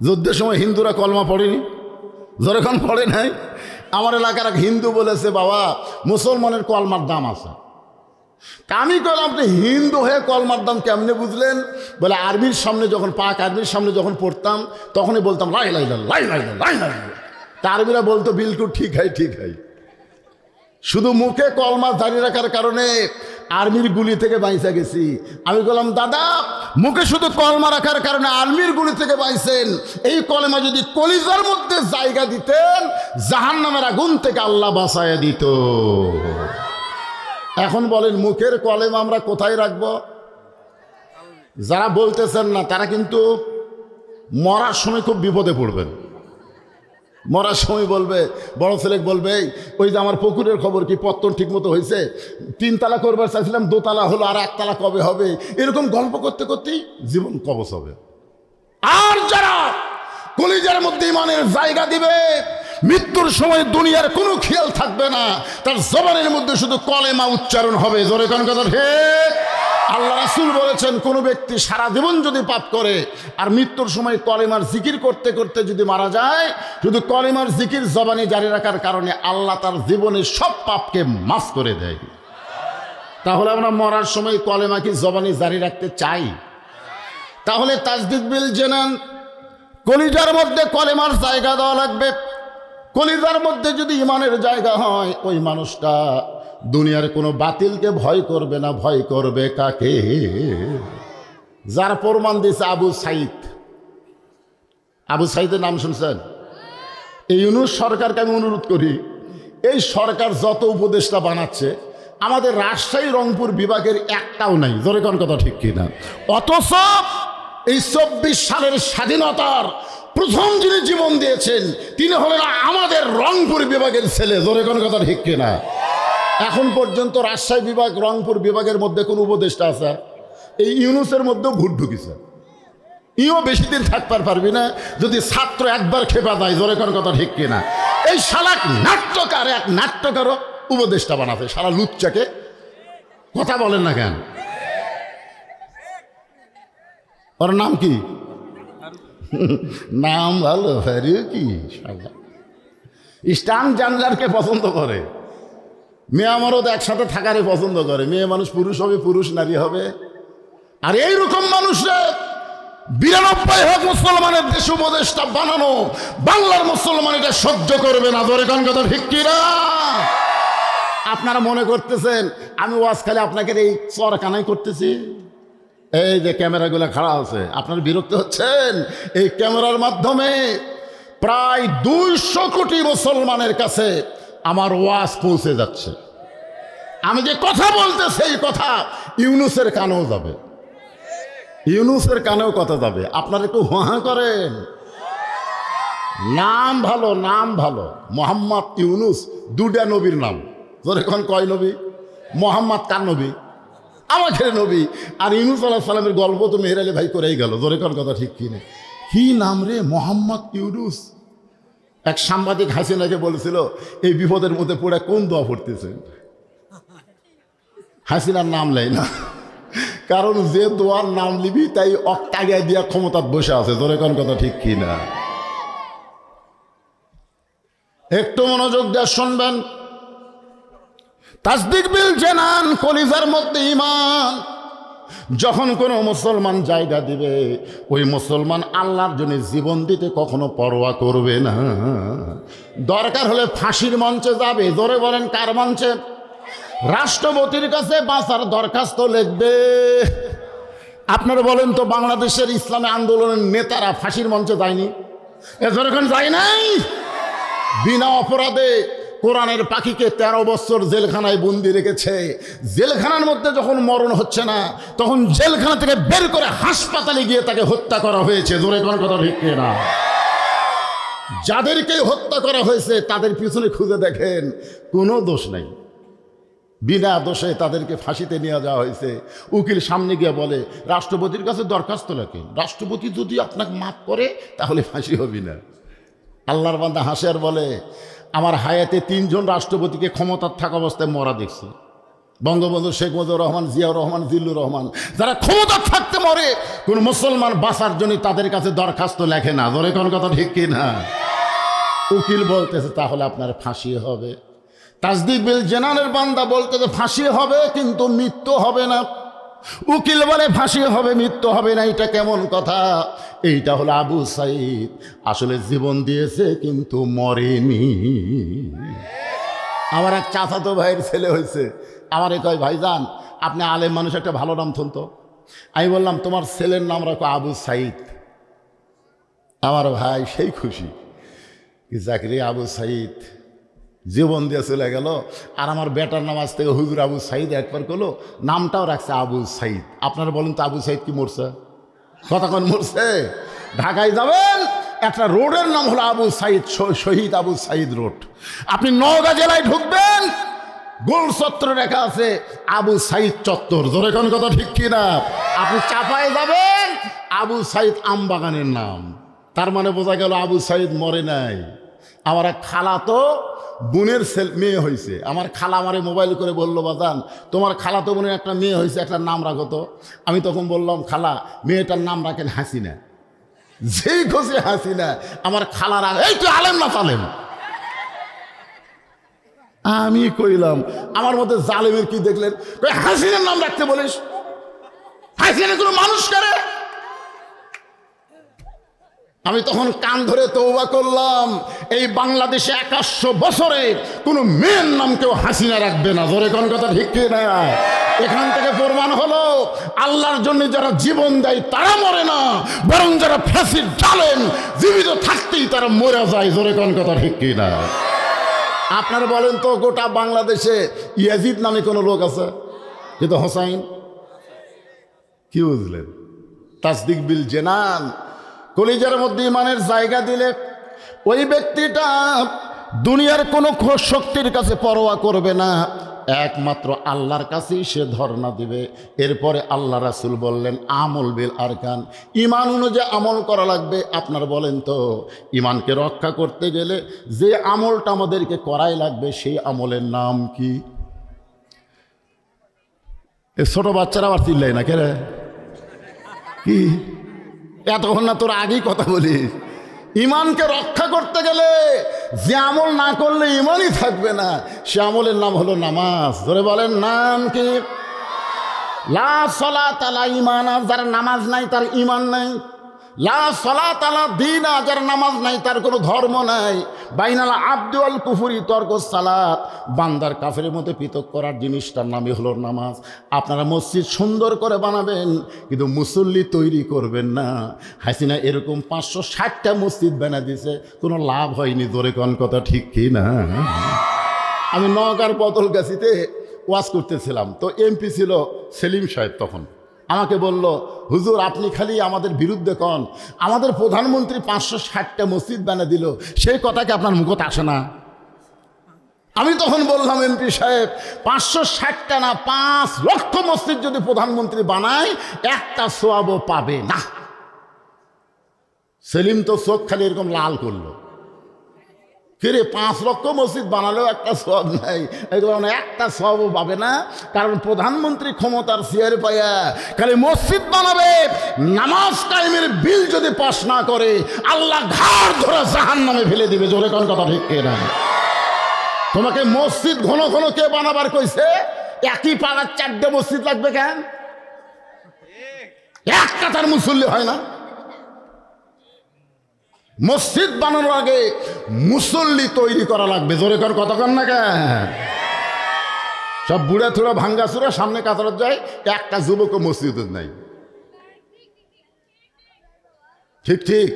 যুদ্ধের সময় হিন্দুরা কলমা পড়েনি? যখন পড়ে নাই, আমার এলাকার এক হিন্দু বলেছে, বাবা, মুসলমানের কলমার দাম আছে। আমি কইলাম, আপনি হিন্দু হয়ে কলমার দাম কেমনে বুঝলেন? বলে, আর্মির সামনে যখন, পাক আর্মির সামনে যখন পড়তাম, তখনই বলতাম লাই লাই লাই লাই লাই লাই। তা আর্মিরা বলতো, বিলকুল ঠিক হয়, ঠিক হয়। শুধু মুখে কলমা জারি রাখার কারণে আর্মির গুলি থেকে বাইসা গেছি। আমি বললাম, দাদা, মুখে শুধু কলমা রাখার কারণে আর্মির গুলি থেকে বাইছেন। এই কলমা যদি কলিজার মধ্যে জায়গা দিতেন, জাহান্নামের আগুন থেকে আল্লাহ বাঁচায় দিত। এখন বলেন, মুখের কলমা আমরা কোথায় রাখবো? যারা বলতেছেন না, তারা কিন্তু মরার সময় খুব বিপদে পড়বেন। মরার সময় বলবে, বড় ছেলে বলবে, ওই যে আমার পুকুরের খবর কি, পত্তন ঠিক মতো হয়েছে, 3 তালা করবার চাইছিলাম, 2 তালা হলো, আর 1 তালা কবে হবে? এরকম গল্প করতে করতেই জীবন কবচ হবে। আর যারা কলিজার মধ্যে ইমানের জায়গা দিবে, মৃত্যুর সময় দুনিয়ার কোনো খেয়াল থাকবে না, তার জবানের মধ্যে শুধু কলেমা উচ্চারণ হবে। জোরে কোন কথা ঠিক? আল্লাহ রাসূল বলেছেন, কোনো ব্যক্তি সারা জীবন যদি পাপ করে আর মৃত্যুর সময় কলেমার জিকির করতে করতে যদি মারা যায়, শুধু কলেমার জিকির জবানে জারি রাখার কারণে আল্লাহ তার জীবনের সব পাপকে মাফ করে দেয়। তাহলে আমরা মরার সময় কলেমা কি জবানে জারি রাখতে চাই? তাহলে তাসদিক বিল জানান, কলিজার মধ্যে কলেমার জায়গা দেওয়া লাগবে। কলিজার মধ্যে যদি ইমানের জায়গা হয়, ওই মানুষটা দুনিয়ার কোনো বাতিলকে ভয় করবে না। ভয় করবে কাকে? যার প্রমাণ দিয়েছে আবু সাইদ। আবু সাইদের নাম শুনছেন? এই ইউনূস সরকারকে আমি অনুরোধ করি, এই সরকার যত উপদেষ্টা বানাচ্ছে, আমাদের রাজশাহী রংপুর বিভাগের একটাও নাই। জোরে কোন কথা ঠিক কিনা? অথচ এই 24 সালের স্বাধীনতার প্রথম যিনি জীবন দিয়েছেন, তিনি হলেন আমাদের রংপুর বিভাগের ছেলে। জোরে কোন কথা ঠিক কিনা? এখন পর্যন্ত রাজশাহী বিভাগ, রংপুর বিভাগের মধ্যে কোন উপদেষ্টা আছে? এই ইউনূসের মধ্যেও ভোট ঢুকিছে। ইও বেশি দিন থাকতে পারবি না যদি ছাত্র একবার খেপা যায়। জোরে কোন কথা ঠিক কিনা? এই শালাক নাট্যকার, এক নাট্যকারও উপদেষ্টা বানাতে, সারা লুচ্চাকে। কথা বলেন না কেন? ওর নাম কি? নাম ভালো, কি স্টান জানলারকে পছন্দ করে। মেয়ে আমারও তো একসাথে থাকারে পছন্দ করে। মেয়ে মানুষ পুরুষ হবে, পুরুষ নারী হবে। আর এইরকম মানুষরা 92 হোক মুসলমানের দেশ উপদেষ্টা বানানো, বাংলার মুসলমান এটা সহ্য করবে না। ধরে কোন কথা ঠিক কিনা? আপনারা মনে করতেছেন আমি ওয়াজ খালি আপনাকে এই চরকানাই করতেছি? এই যে ক্যামেরাগুলো খাড়া আছে, আপনার বিরক্ত হচ্ছেন? এই ক্যামেরার মাধ্যমে প্রায় 200 কোটি মুসলমানের কাছে আমার ওয়াজ পৌঁছে যাচ্ছে। আমি যে কথা বলতে, সেই কথা ইউনুসের কানেও যাবে, ইউনুসের কানেও কথা যাবে। আপনারা একটু হুহা করেন। নাম ভালো, নাম ভালো। মোহাম্মদ ইউনুস, দুটা নবীর নাম। যখন কয় নবী? মোহাম্মদ কার নবী? আমাদের নবী। আর ইউনুস আলাইহিস সালামের গল্প তো মেহের আলী ভাই করেই গেল। জোরে কোন কথা ঠিক কিনে? কি নাম রে, মোহাম্মদ ইউনুস। এক সাংবাদিক হাসিনাকে বলেছিল, এই বিপদের মধ্যে পড়ে কোন দোয়া পড়তেছেন? হাসিনার নাম নেই না, কারণ যে দোয়ার নাম লিবি তাই অক্টাগায় দিয়া ক্ষমতাত বসে আছে। জোরে কোন কথা ঠিক কিনা? একটু মনোযোগ দিয়ে শুনবেন। তাসদিক বিল জানান, কলিজার মধ্যে ঈমান। যখন কোনো মুসলমান জায়গা দিবে, ওই মুসলমান আল্লাহর জন্য জীবন দিতে কখনো পরোয়া করবে না। দরকার হলে ফাঁসির মঞ্চে যাবে। জোরে বলেন, কার মঞ্চে? রাষ্ট্রপতির কাছে বাঁচার দরখাস্ত লিখবে। আপনারা বলেন তো, বাংলাদেশের ইসলামী আন্দোলনের নেতারা ফাঁসির মঞ্চে যায়নি? এজন্য যায় নাই? বিনা অপরাধে কোরআনের পাখিকে 13 বছর জেলখানায় বন্দি রেখেছে। জেলখানার মধ্যে যখন মরণ হচ্ছে না, তখন জেলখানা থেকে বের করে হাসপাতালে গিয়ে তাকে হত্যা করা হয়েছে। জোরে কোন কথা ঠিক না? যাদেরকে হত্যা করা হয়েছে তাদের পিছনে খুঁজে দেখেন, কোনো দোষ নাই। বিনা দোষে তাদেরকে ফাঁসিতে নিয়ে যাওয়া হয়েছে। উকিল সামনে গিয়ে বলে, রাষ্ট্রপতির কাছে দরখাস্ত লেখেন, রাষ্ট্রপতি যদি আপনাকে মাফ করে তাহলে ফাঁসি হবে না। আল্লাহর বান্দা হাসে আর বলে, আমার হায়াতে 3 জন রাষ্ট্রপতিকে ক্ষমতার থাকা অবস্থায় মরা দেখছি। বঙ্গবন্ধু শেখ মুজিবুর রহমান, জিয়াউর রহমান, জিল্লুর রহমান। যারা ক্ষমতার থাকতে মরে, কোন মুসলমান বাঁচার জন্য তাদের কাছে দরখাস্ত লেখে না। ধরে কোন কথা ঠিক কি না? উকিল বলতেছে তাহলে আপনার ফাঁসি হবে। তাসদিক বিল জানানের বান্দা বলতেছে ফাঁসি হবে, কিন্তু মৃত্যু হবে না। উকিল বলে ফাঁসি হবে, মৃত্যু হবে না। এটা কেমন কথা? এইটা হলো আবু সাইদ আসলে জীবন দিয়েছে কিন্তু মরেনি। আমার এক চাচাতো ভাইয়ের ছেলে হয়েছে, আমারে কয়, ভাইজান আপনি আলেম মানুষ, একটা ভালো নাম শুনতো। আমি বললাম, তোমার ছেলের নাম রাখো আবু সাইদ। আমার ভাই সেই খুশি, চাকরি আবু সাইদ জীবন দিয়ে চলে গেল। আর আমার বেটার নাম আজ থেকে হুজুর আবু সাইদ একবার করলো, নামটাও রাখছে আবু সাইদ। আপনারা বলেন তো, আবু সাইদ কি মরছে? কতক্ষণ মরছে? ঢাকায় যাবেন, একটা রোডের নাম হলো আবু সাইদ, শহীদ আবু সাইদ রোড। আপনি নওগাঁ জেলায় ঢুকবেন, গোল চত্বর রেখা আছে আবু সাইদ চত্বর। জোরে কোন কথা ঠিক কিনা? আপনি চাপায় যাবেন, আবু সাইদ আমবাগানের নাম। তার মানে বোঝা গেল আবু সাইদ মরে নাই। আমার এক খালা তো বোনের মেয়ে হয়েছে। আমার খালা আমারে মোবাইল করে বললো, বাজান তোমার খালা তো বোনের একটা মেয়ে হয়েছে, একটা নাম রাখো তো। আমি তখন বললাম, খালা মেয়েটার নাম রাখেন হাসিনা। যেই খুশি হাসিনা, আমার খালার এই তুই আলেম না তালেম? আমি কইলাম, আমার মধ্যে জালেমের কি দেখলেন? হাসিনার নাম রাখতে বলিস? হাসিনা কোনো মানুষ করে? আমি তখন কান ধরে তওবা করলাম, এই বাংলাদেশে 2100 বছরে কোনো মেয়ের নাম কেউ হাসিনা রাখবে না। জোরে কোন কথা ঠিক কি না? এখান থেকে প্রমাণ হলো, আল্লাহর জন্য যারা জীবন দেয় তারা মরে না, বরং যারা ফাঁসির জালেম জীবিত থাকতেই তারা মরে যায়। জোরে কোন কথা ঠিক কি না? আপনারা বলেন তো, গোটা বাংলাদেশে ইয়াজিদ নামে কোনো লোক আছে? কিন্তু হোসাইন। কি বুঝলেন? তাসদিক বিল জানান, কলিজার মধ্যে ইমানের জায়গা দিলে ওই ব্যক্তিটা দুনিয়ার কোনো শক্তির কাছে পরোয়া করবে না, একমাত্র আল্লাহর কাছেই সে ধর্ণা দিবে। এরপরে আল্লাহ রাসূল বললেন, আমল বিল আরকান, ইমান অনুযায়ী আমল করা লাগবে। আপনার বলেন তো, ইমানকে রক্ষা করতে গেলে যে আমলটা আমাদেরকে করাই লাগবে, সেই আমলের নাম কি? এ ছোট বাচ্চারা আবার চিল্লাই না কে রে? কি এতক্ষণ না তোর আগেই কথা বলিস? ইমানকে রক্ষা করতে গেলে যে আমল না করলে ইমানই থাকবে না, সে আমলের নাম হলো নামাজ। ধরে বলেন, নাম কি? লা সালাতা লা ঈমান। যার নামাজ নাই তার ইমান নাই। লা সালাত আলা দিন, যার নামাজ নাই তার কোনো ধর্ম নাই। বাইনাল আবদু আল কুফরি তর্ক সালাত, বান্দার কাফের মধ্যে পৃথক করার জিনিসটার নামই হলো নামাজ। আপনারা মসজিদ সুন্দর করে বানাবেন কিন্তু মুসল্লি তৈরি করবেন না। হাসিনা এরকম 560টা মসজিদ বানিয়ে দিয়েছে, কোনো লাভ হয়নি। জোরে কোন কথা ঠিক কি না? আমি নওগাঁর বদলগাছিতে ওয়াজ করতেছিলাম, তো এমপি ছিল সেলিম সাহেব। তখন আমাকে বলল, হুজুর আপনি খালি আমাদের বিরুদ্ধে কন, আমাদের প্রধানমন্ত্রী 560টা মসজিদ বানিয়ে দিল, সেই কথাকে আপনার মুখত আসে না? আমি তখন বললাম, এমপি সাহেব 560টা না 5 লক্ষ মসজিদ যদি প্রধানমন্ত্রী বানায় একটা সোয়াবও পাবে না। সেলিম তো চোখ খালি এরকম লাল করলো, ফিরে 5 লক্ষ মসজিদ বানালেও একটা সওয়াব নাই, এগুলো একটা সওয়াবও পাবে না। কারণ প্রধানমন্ত্রী ক্ষমতার চেয়ারে পাইয়া খালি মসজিদ বানাবে, নামাজ কায়েমের বিল যদি পাস না করে আল্লাহ ঘাড় ধরে জাহান্নামে ফেলে দিবে। জোরে কোন কথা ঠিক না? তোমাকে মসজিদ ঘন ঘন কে বানাবার কইছে? একই পাড়ার 4টে মসজিদ লাগবে কেন? এক কাতার মুসল্লি হয় না? মসজিদ বানানোর আগে মুসল্লি তৈরি করা লাগবে। জোরে কর কথা কন না কেন? সব বুড়া থুড়া ভাঙ্গা চুরা সামনে কাতারত যায়, একটা যুবক মসজিদ নাই। ঠিক ঠিক।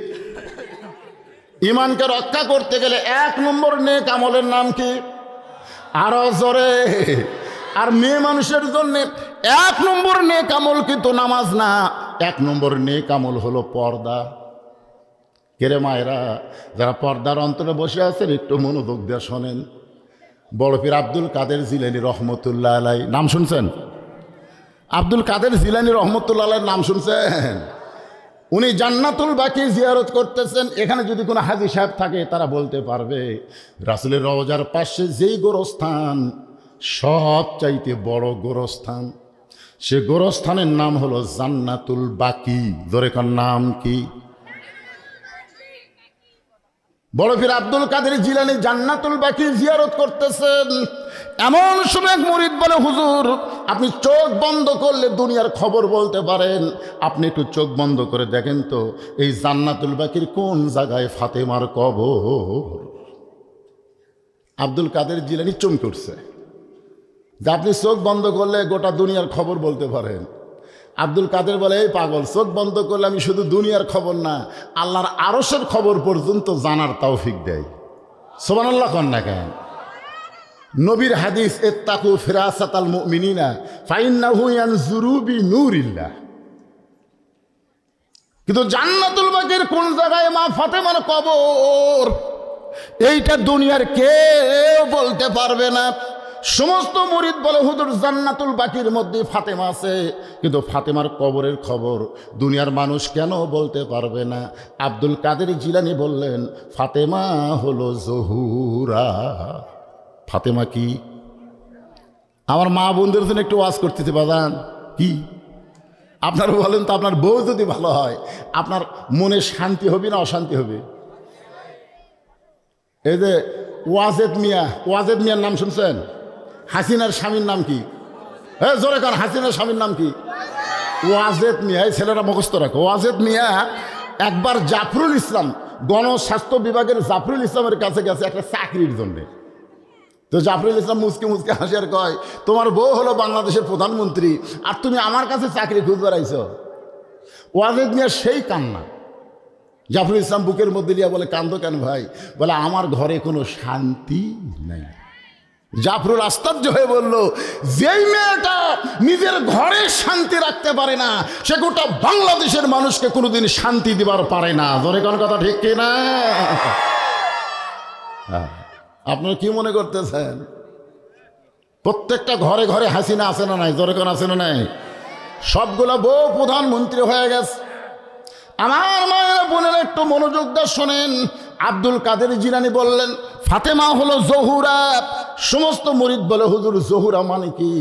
ইমানকে রক্ষা করতে গেলে 1 নম্বর নেক আমলের নাম কি? আরো জোরে। আর মেয়ে মানুষের জন্য 1 নম্বর নেক আমল কিন্তু নামাজ না, 1 নম্বর নেক আমল হলো পর্দা। কেরে মায়েরা, যারা পর্দার অন্তরে বসে আছেন একটু মনোযোগ দিয়ে শোনেন। বড় পীর আব্দুল কাদের জিলানী রহমতুল্লাহ আলাই নাম শুনছেন? আব্দুল কাদের জিলানী রহমতুল্লাহ আলাইর নাম শুনছেন? উনি জান্নাতুল বাকি জিয়ারত করতেছেন। এখানে যদি কোনো হাজী সাহেব থাকে তারা বলতে পারবে রাসূলের রওজার পাশে যেই গোরস্থান সব চাইতে বড় গোরস্থান, সে গোরস্থানের নাম হলো জান্নাতুল বাকি। জোরে কোন নাম কি? বড় পীর আব্দুল কাদের জিলানী জান্নাতুল বাকি জিয়ারত করতেছেন। এমন সময় এক মুরিদ বলে, হুজুর আপনি চোখ বন্ধ করলে দুনিয়ার খবর বলতে পারেন, আপনি একটু চোখ বন্ধ করে দেখেন তো এই জান্নাতুল বাকির কোন জায়গায় ফাতেমার কবর। আব্দুল কাদের জিলানী চমকে উঠছে যে আপনি চোখ বন্ধ করলে গোটা দুনিয়ার খবর বলতে পারেন। আব্দুল কাদের বলে, এই পাগল, চোখ বন্ধ করলে আমি শুধু দুনিয়ার খবর না আল্লাহর আরশের খবর পর্যন্ত জানার তৌফিক দেয়। সুবহানাল্লাহ কন না কেন? নবীর হাদিস, ইত্তাকু ফিরাসাতাল মুমিনিনা ফাইন্নাহু ইয়ানজুরু বিনূরিল্লাহ। কিন্তু জান্নাতুল বাকির কোন জায়গায় মা ফাতেমার কবর এইটা দুনিয়ার কেউ বলতে পারবে না। সমস্ত মুরিদ বলে, হুজুর জান্নাতুল বাকির মধ্যে ফাতেমা আছে, কিন্তু ফাতেমার কবরের খবর দুনিয়ার মানুষ কেন বলতে পারবে না? আব্দুল কাদের জিলানী বললেন, ফাতেমা হলো জহুরা। ফাতেমা কি? আমার মা বোনদের জন্য একটু ওয়াজ করতেছে বাজান। কি আপনারা বলেন তো, আপনার বউ যদি ভালো হয় আপনার মনে শান্তি হবে না অশান্তি হবে? এই যে ওয়াজেদ মিয়া, ওয়াজেদ মিয়ার নাম শুনছেন? হাসিনার স্বামীর নাম কি? হ্যাঁ জোরে কারণ, হাসিনার স্বামীর নাম কি? ওয়াজেদ মিয়া। এই ছেলেরা মুখস্থ রাখো। ওয়াজেদ মিয়া একবার জাফরুল ইসলাম, গণস্বাস্থ্য বিভাগের জাফরুল ইসলামের কাছে গেছে একটা চাকরির জন্যে। তো জাফরুল ইসলাম মুসকে মুসকে হাসি আর কয়, তোমার বউ হলো বাংলাদেশের প্রধানমন্ত্রী আর তুমি আমার কাছে চাকরি খুঁজতে আইছ? ওয়াজেদ মিয়া সেই কান্না। জাফরুল ইসলাম বুকের মধ্যে দিয়া বলে, কান্দো কেন ভাই? বলে, আমার ঘরে কোনো শান্তি নাই। জাফরুল আশ্চর্য হয়ে বলল, যেই মেয়েটা নিজের ঘরে শান্তি রাখতে পারে না সে গোটা বাংলাদেশের মানুষকে কোনোদিন শান্তি দিবার পারে না। জোরে কোন কথা ঠিক কিনা? আপনারা কি মনে করতেছেন প্রত্যেকটা ঘরে ঘরে হাসিনা আছে না নাই? জোরে কোন আছে না নাই? সবগুলো বউ প্রধানমন্ত্রী হয়ে গেছে। আমার মায়েরা বোনেরা একটু মনোযোগ দিয়ে শোনেন। আব্দুল কাদের জিলানী বললেন, ফাতেমা হলো জহুরা। সমস্ত মুরিদ বলে, হুজুর জহুরা মানে কি?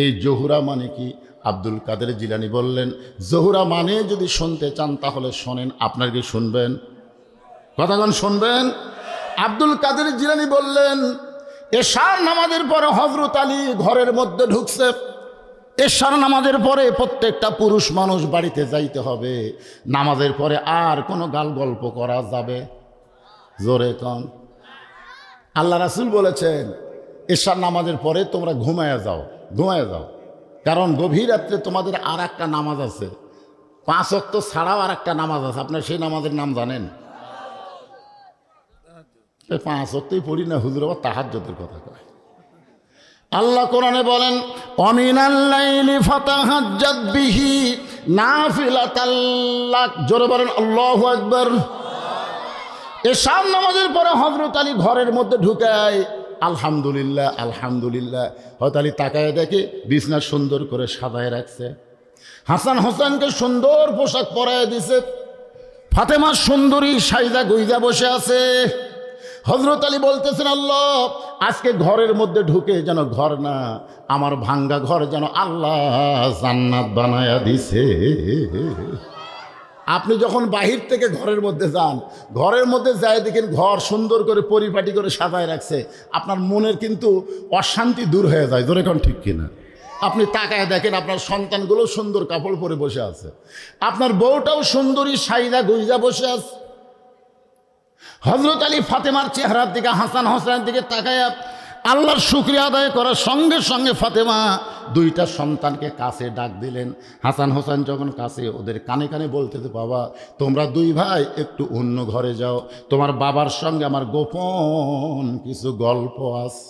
এই জহুরা মানে কি? আব্দুল কাদের জিলানী বললেন, জহুরা মানে যদি শুনতে চান তাহলে শোনেন। আপনার কি শুনবেন? কথাগণ শুনবেন? আব্দুল কাদের জিলানী বললেন, এশার নামাজের পরে হযরত আলী ঘরের মধ্যে ঢুকছে। এশার নামাজের পরে প্রত্যেকটা পুরুষ মানুষ বাড়িতে যাইতে হবে। নামাজের পরে আর কোনো গাল গল্প করা যাবে? জোরে কন। আল্লাহ রাসূল বলেছেন এশার নামাজের পরে তোমরা ঘুমায়া যাও, ঘুমায়া যাও। কারণ গভীর রাত্রে তোমাদের আর একটা নামাজ আছে, 5 ওয়াক্ত ছাড়াও আর একটা নামাজ আছে। আপনার সেই নামাজের নাম জানেন? 5 ওয়াক্তই পড়ি না হুজুর, আবার তাহাজ্জুদের কথা কয়। আল্লাহ কোরআনে বলেন অমিনাল লাইলি ফাতাহাজ্জাদ বিহি নাফিলাতাল লাক। জোরে বলেন আল্লাহু আকবার। এশার নামাজের পরে হযরত আলী ঘরের মধ্যে ঢুকায়, আলহামদুলিল্লাহ আলহামদুলিল্লাহ। হযরত আলী তাকায় দেখে বিছনা সুন্দর করে সাজায় রাখছে, হাসান হোসেনকে সুন্দর পোশাক পরায় দিছে, ফাতেমা সুন্দরী সাইজা গুইজা বসে আছে। হযরত আলী বলতেছেন আল্লাহ আজকে ঘরের মধ্যে ঢুকে যেন ঘর না, আমার ভাঙ্গা ঘর যেন আল্লাহ জান্নাত বানায়া দিছে। আপনি যখন বাহির থেকে ঘরের মধ্যে যান, ঘরের মধ্যে যায় দেখেন ঘর সুন্দর করে পরিপাটি করে সাজায় রাখছে, আপনার মনের কিন্তু অশান্তি দূর হয়ে যায়। জোরে কোন ঠিক কিনা? আপনি তাকায় দেখেন আপনার সন্তানগুলো সুন্দর কাপড় পরে বসে আছে, আপনার বউটাও সুন্দরী সাইজা গুইজা বসে আছে। হযরত আলী ফাতেমার চেহারার দিকে, হাসান হোসেনের দিকে তাকায়া আল্লাহর শুকরিয়া আদায় করার সঙ্গে সঙ্গে ফাতেমা 2টা সন্তানকে কাছে ডাক দিলেন। হাসান হোসেন যখন কাছে, ওদের কানে কানে বলতেছে বাবা তোমরা 2 ভাই একটু অন্য ঘরে যাও, তোমার বাবার সঙ্গে আমার গোপন কিছু গল্প আছে।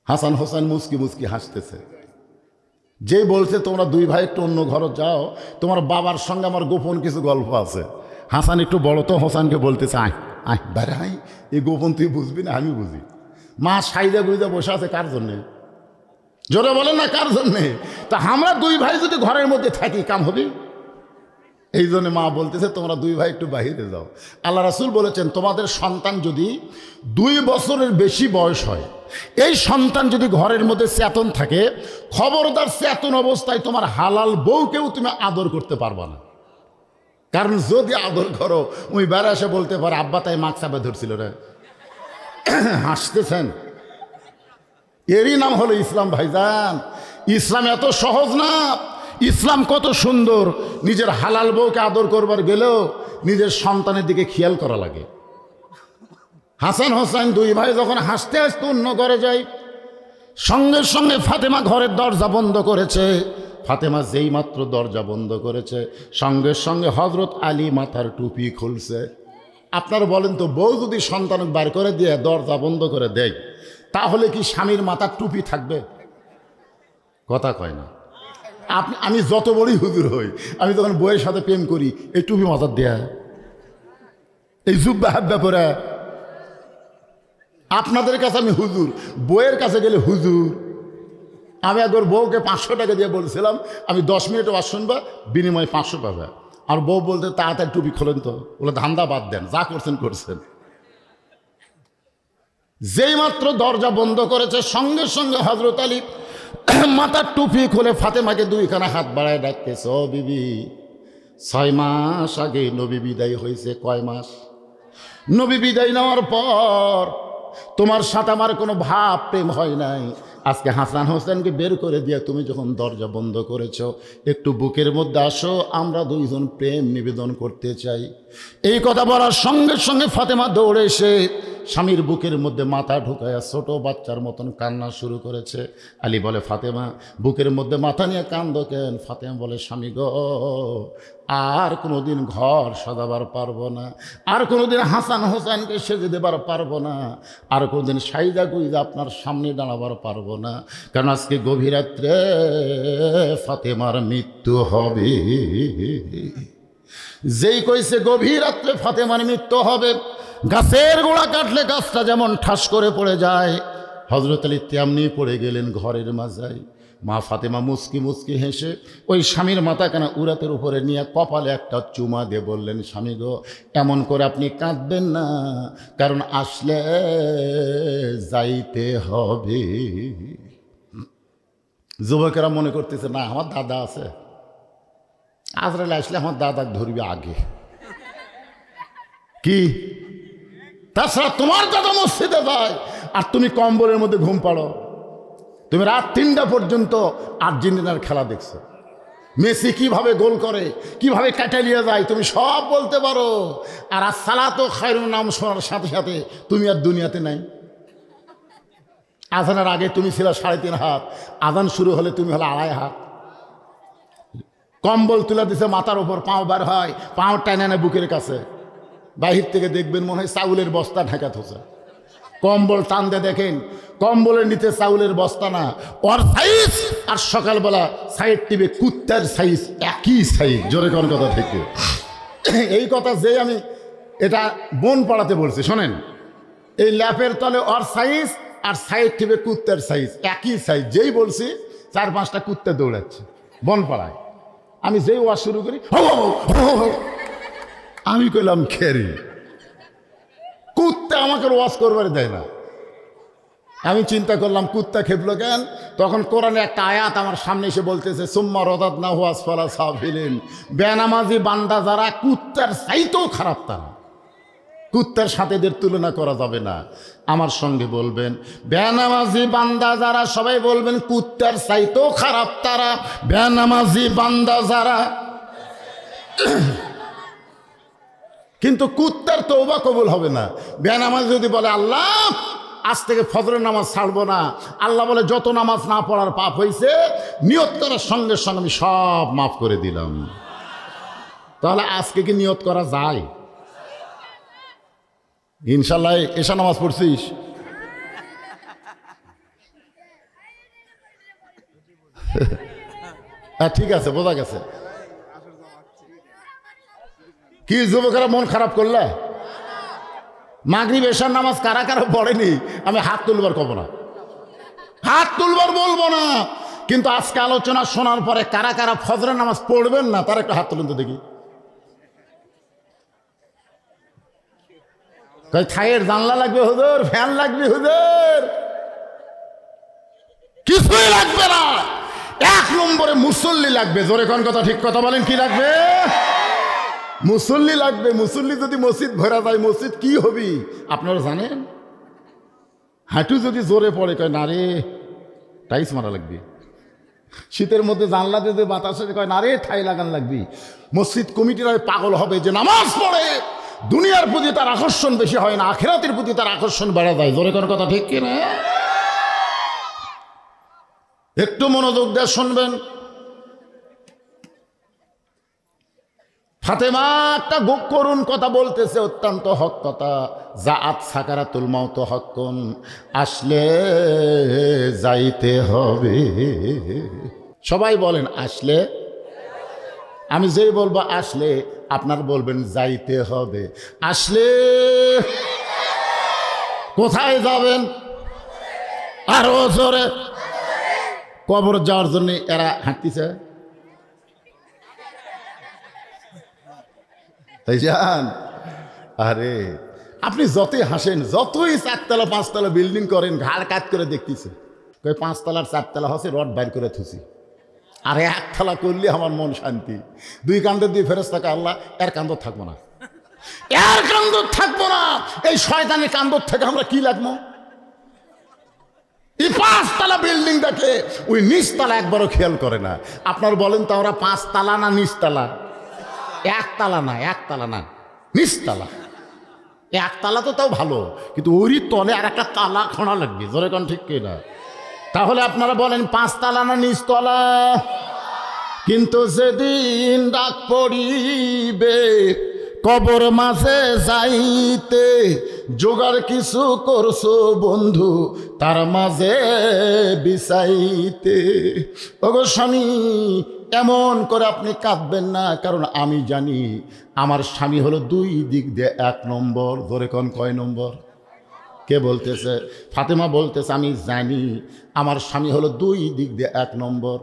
হাসান হোসেন মুস্কি মুস্কি হাসতেছে, যে বলছে তোমরা 2 ভাই একটু অন্য ঘরে যাও, তোমার বাবার সঙ্গে আমার গোপন কিছু গল্প আছে। হাসান একটু বড় তো, হোসেনকে বলতেছে আয় আয় বাইরে আয়, এই গোপন তুই বুঝবি না আমি বুঝি। মা সাইজা গুইজা বসে আছে কার জন্যে? জোরে বলেন না কার জন্যে? তা আমরা 2 ভাই যদি ঘরের মধ্যে থাকি কাম হবে? এই জন্য মা বলতেছে তোমরা 2 ভাই একটু বাহিরে যাও। আল্লাহ রাসূল বলেছেন তোমাদের সন্তান যদি 2 বছরের বেশি বয়স হয়, এই সন্তান যদি ঘরের মধ্যে চেতন থাকে, খবরদার চেতন অবস্থায় তোমার হালাল বউকেও তুমি আদর করতে পারবা না। কারণ যদি আদর করো ওই বেড়া এসে বলতে পারে আব্বা তাই মাছ চাপে ধরছিল রে। হাসতেছেন, এরই নাম হলো ইসলাম। ভাইজান ইসলাম এত সহজ না, ইসলাম কত সুন্দর। নিজের হালাল বউকে আদর করবার গেলেও নিজের সন্তানের দিকে খেয়াল করা লাগে। হাসান হোসেন 2 ভাই যখন হাসতে হাসতে অন্য ঘরে যায়, সঙ্গে সঙ্গে ফাতেমা ঘরের দরজা বন্ধ করেছে। ফাতেমা যেই মাত্র দরজা বন্ধ করেছে, সঙ্গে সঙ্গে হযরত আলী মাথার টুপি খুলছে। আপনারা বলেন তো, বউ যদি সন্তান বার করে দিয়ে দরজা বন্ধ করে দেয়, তাহলে কি স্বামীর মাথার টুপি থাকবে? কথা কয় না। আমি যত বড়ই হুজুর হই, আমি যখন বউয়ের সাথে প্রেম করি এই টুপি মাথার দেয়া, এই জুব্বা হাব্বা পরে। আপনাদের কাছে আমি হুজুর, বউয়ের কাছে গেলে হুজুর। আমি একবার বউকে 500 টাকা দিয়ে বলছিলাম আমি 10 মিনিট ওয়াজ শুনবা, বিনিময়ে 500 পাবে। আর বউ বলতে তাড়াতাড়ি টুপি খোলেন তো, বলে ধান্দা বাদ দেন, যা করছেন করছেন। যেই মাত্র দরজা বন্ধ করেছে, সঙ্গে সঙ্গে হযরত আলী মাথার টুপি খুলে ফাতেমাকে 2খানা হাত বাড়ায় ডাকতেছে, ও বিবি 6 মাস আগে নবী বিদায় হয়েছে। কয় মাস? নবী বিদায় নেওয়ার পর তোমার সাথে আমার কোনো ভাব প্রেম হয় নাই। আজকে হাসান হোসেনকে বের করে দিয়ে তুমি যখন দরজা বন্ধ করেছ, একটু বুকের মধ্যে আসো, আমরা 2 জন প্রেম নিবেদন করতে চাই। এই কথা বলার সঙ্গে সঙ্গে ফাতেমা দৌড়ে এসে স্বামীর বুকের মধ্যে মাথা ঢুকায়া ছোট বাচ্চার মতন কান্না শুরু করেছে। আলী বলে ফাতেমা বুকের মধ্যে মাথা নিয়ে কান্দো কেন? ফাতেমা বলে স্বামী গো, আর কোনোদিন ঘর সাজাবার পারবো না, আর কোনোদিন হাসান হোসেনকে সেজে দেবার পারবো না, আর কোনোদিন সাইদা গুইদা আপনার সামনে দাঁড়াবার পারবো না। কারণ আজকে গভীর রাত্রে ফাতেমার মৃত্যু হবে। যেই কইছে গভীর রাত্রে ফাতেমার মৃত্যু হবে, গাছের গোড়া কাটলে গাছটা যেমন ঠাস করে পড়ে যায়, হযরত আলী তেমনি পড়ে গেলেন ঘরের মাঝায়। মা ফাতেমা মুচকি মুচকি হেসে ওই স্বামীর মাথাখানা উরাতের উপরে নিয়ে কপালে একটা চুমা দিয়ে বললেন, স্বামী গো, এমন করে আপনি কাঁদবেন না, কারণ আসলে যাইতে হবে। যুবকেরা মনে করতেছে না আমার দাদা আছে, আজরাইল আসলে আমার দাদাকে ধরবে আগে। কি তাছাড়া তোমার দাদা মসজিদে যায় আর তুমি কম্বলের মধ্যে ঘুম পাড়ো, তো তুমি রাত 3টা পর্যন্ত আর্জেন্টিনার খেলা দেখছো, মেসি কিভাবে গোল করে, কিভাবে কাটালিয়ে যায়, তুমি সব বলতে পারো। আর আসসালাতু খায়রুন নাম শোনার সাথে সাথে তুমি আর দুনিয়াতে নাই। আজানের আগে তুমি ছিল 3.5 হাত, আজান শুরু হলে তুমি হলে 2.5 হাত। কম্বল তুলে দিছে মাথার উপর, পাও বার হয়, পাও টানে না বুকের কাছে, বাহির থেকে দেখবেন মনে হয় চাউলের বস্তা ঢাকা থোছে। কম্বল টানতে দেখেন কম্বলের নিচে চাউলের বস্তা না, ওর সাইজ আর সকালবেলা সাইড টিভি কুত্তার সাইজ একই সাইজ। জোরে কোন কথা থেকে এই কথা যে আমি এটা বোন পাড়াতে বলছি, শোনেন, এই ল্যাপের তলে ওর সাইজ আর সাইড টিভি কুত্তার সাইজ একই সাইজ। যেই বলছি 4-5টা কুত্তা দৌড়াচ্ছে বন পাড়ায়। আমি যেই ওয়াজ শুরু করি আমি কইলাম খেরি, কুত্তা আমাকে ওয়াজ করবার দেয় না। আমি চিন্তা করলাম কুত্তা খেপলো কেন? তখন কোরআনে একটা আয়াত আমার সামনে এসে বলতেছে, সুম্মা রাদাদনাহু আসফালা সাফিলিন, বেনামাজি বান্দা যারা কুত্তার চাইতেও খারাপ, তারা কুত্তার সাথে এদের তুলনা করা যাবে না। আমার সঙ্গে বলবেন, বেনামাজি বান্দা যারা, সবাই বলবেন কুত্তার চাইতেও খারাপ তারা, বেনামাজি বান্দা যারা। কিন্তু কুত্তার তওবা কবুল হবে না। বেনামাজি যদি বলে আল্লাহ আজ থেকে ফজরের নামাজ ছাড়বো না, আল্লাহ বলে যত নামাজ না পড়ার পাপ হয়েছে নিয়ত করার সঙ্গে সঙ্গে আমি সব মাফ করে দিলাম। তাহলে আজকে কি নিয়ত করা যায়? ইনশাল্লাহ। এশা নামাজ পড়ছিস? হ্যাঁ ঠিক আছে, বোঝা গেছে। কি যুবকেরা মন খারাপ করলে? মাগরিব এশার নামাজ কারা কারা পড়েনি আমি হাত তুলবার কব না, হাত তুলবার বলবো না, কিন্তু আজকে আলোচনা শোনার পরে কারা কারা ফজরের নামাজ পড়বেন না তারা একটু হাত তুলুন তো দেখি। ছাইয়ের জানলা লাগবে হুজুর, ফ্যান লাগবে হুজুর, কিছুই লাগবে না। 1 নম্বরে মুসল্লি লাগবে। জোরে কোন কথা, ঠিক কথা বলেন, কি লাগবে? মুসল্লি লাগবে। মুসল্লি যদি মসজিদ ভরা যায় মসজিদ কি হবি আপনারা জানেন? হাঁটু যদি জোরে পড়ে, কয় না রে টাইস মারা লাগবে। শীতের মধ্যে জানলা দিয়ে বাতাসে কয় না রে ঠাই লাগান লাগবি। মসজিদ কমিটিরা পাগল হবে যে নামাজ পড়ে দুনিয়ার প্রতি তার আকর্ষণ বেশি হয় না, আখিরাতের প্রতি তার আকর্ষণ বেড়ে যায়। জোরে কোন কথা, ঠিক কিনা? একটু মনোযোগ দিয়ে শুনবেন। ফাতেমা একটা করুণ কথা বলতেছে, অত্যন্ত হক কথা। জাআত সাকারাতুল মাউত হক্কুন, আসলে যাইতে হবে। সবাই বলেন আসলে। আমি যেই বলবো আসলে আপনার বলবেন যাইতে হবে। আসলে কোথায় যাবেন? আরো জোরে। কবর যাওয়ার জন্য এরা হাঁটতেছে। আরে আপনি যতই হাসেন, যতই 4তলা 5তলা বিল্ডিং করেন, ঘাড় কাত করে দেখতেছে, 5 তলার 4 তলা হচ্ছে রড বাইর করে থুছি। আর 1 তলা করলে আমার মন শান্তি। 2 কান্দর দিয়ে ফেরেশতা আল্লাহ এর কান্দর থাকবো না, এর কান্দর থাকবো না। এই শয়তানের কান্দর থেকে আমরা কি লাগবো? এই 5 তলা বিল্ডিং দেখে ওই নিচতলা একবারও খেয়াল করে না। আপনার বলেন তো ওরা 5 তলা না নিচতলা? 1 তলা না, 1 তলা না, নিচতলা। 1 তলা তো তাও ভালো, কিন্তু ওরই তলে আর একটা তালা খোঁড়া লাগবে। জোরে কোন, ঠিক কিনা? তাহলে আপনারা বলেন 5 তলা না নিচতলা? কিন্তু যেদিন ডাক পড়িবে কবর মাঝে যাইতে, জোগাড় কিছু করছো বন্ধু তার মাঝে বিছাইতে। ওগো স্বামী, এমন করে আপনি কাঁদবেন না, কারণ আমি জানি আমার স্বামী হলো 2 দিক দিয়ে 1 নম্বর। ধরে কোন কয় নম্বর? কে বলতেছে? ফাতেমা বলতেছে আমি জানি আমার স্বামী হলো 2 দিক দিয়ে 1 নম্বর।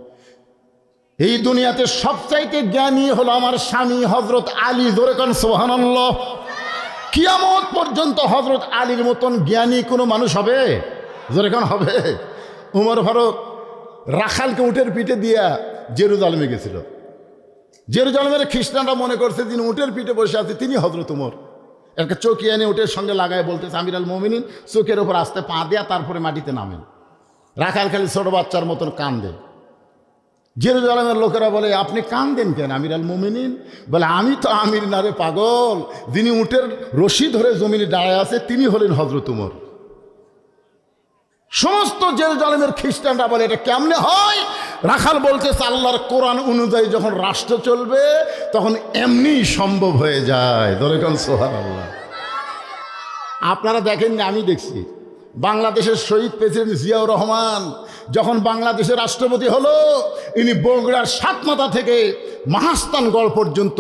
এই দুনিয়াতে সবচাইতে জ্ঞানী হলো আমার স্বামী হযরত আলী। জোরে কোন সুবহানাল্লাহ। কিয়ামত পর্যন্ত হযরত আলীর মতন জ্ঞানী কোনো মানুষ হবে? জোরে কোন হবে? উমর ফারুক রাখালকে উটের পিঠে দিয়া জেরুজালেমে গেছিল। জেরুজালেমের খ্রিস্টানরা মনে করছে যিনি উটের পিঠে বসে আছে তিনি হযরত উমর। একটা চৌকি এনে উটের সঙ্গে লাগায় বলতেছে আমিরুল মুমিনিন চোখের ওপর আস্তে পা দেয়া তারপরে মাটিতে নামেন। রাখাল খালি ছোট বাচ্চার মতন কান্দে। জেরুজালেমের লোকেরা বলে, আপনি কান্দেন কেন আমির আল মুমিনিন? বলে, আমি তো আমির না রে পাগল, যিনি উটের রশি ধরে জমিনে দাঁড়ায় আছে তিনি হলেন হযরত উমর। সমস্ত জেরুজালেমের খ্রিস্টানরা বলে, এটা কেমনে হয়? রাখাল বলতেছে, আল্লাহর কোরআন অনুযায়ী যখন রাষ্ট্র চলবে তখন এমনি সম্ভব হয়ে যায়। ধরে কোন সুবহানাল্লাহ। আপনারা দেখেন না, আমি দেখছি বাংলাদেশের শহীদ প্রেসিডেন্ট জিয়াউর রহমান যখন বাংলাদেশের রাষ্ট্রপতি হলো, ইনি বগুড়ার সাতমাথা থেকে মহাস্থানগড় পর্যন্ত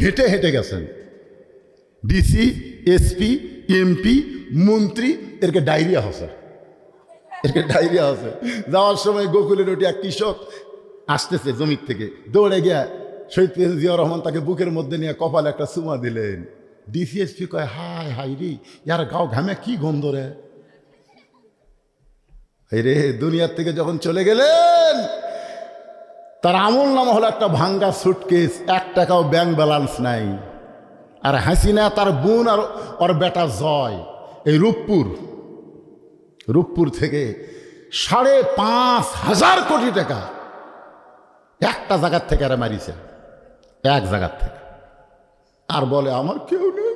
হেঁটে হেঁটে গেছেন। ডিসি, এসপি, এমপি, মন্ত্রী, এরকে ডায়রিয়া হচ্ছে, যাওয়ার সময় গোকুলের ওটি এক কৃষক আসতেছে জমির থেকে, দৌড়ে গিয়া শহীদ প্রেসিডেন্ট জিয়াউর রহমান তাকে বুকের মধ্যে নিয়ে কপালে একটা চুমা দিলেন। ডিসিএসপি কয়, হায় হাই রে, ইয়ার গাও ঘামে কি গন্ধ রে। রে দুনিয়ার থেকে যখন চলে গেলেন, তার আমল নামা হলো একটা ভাঙ্গা সুটকেস, 1 টাকাও ব্যাংক ব্যালেন্স নাই। আর হাসিনা তার বোন আর ওর বেটা জয় এই রূপপুর থেকে 5,500 কোটি টাকা একটা জায়গার থেকে আরে মারিছে, এক জায়গার থেকে। আর বলে, আমার কেউ নেই।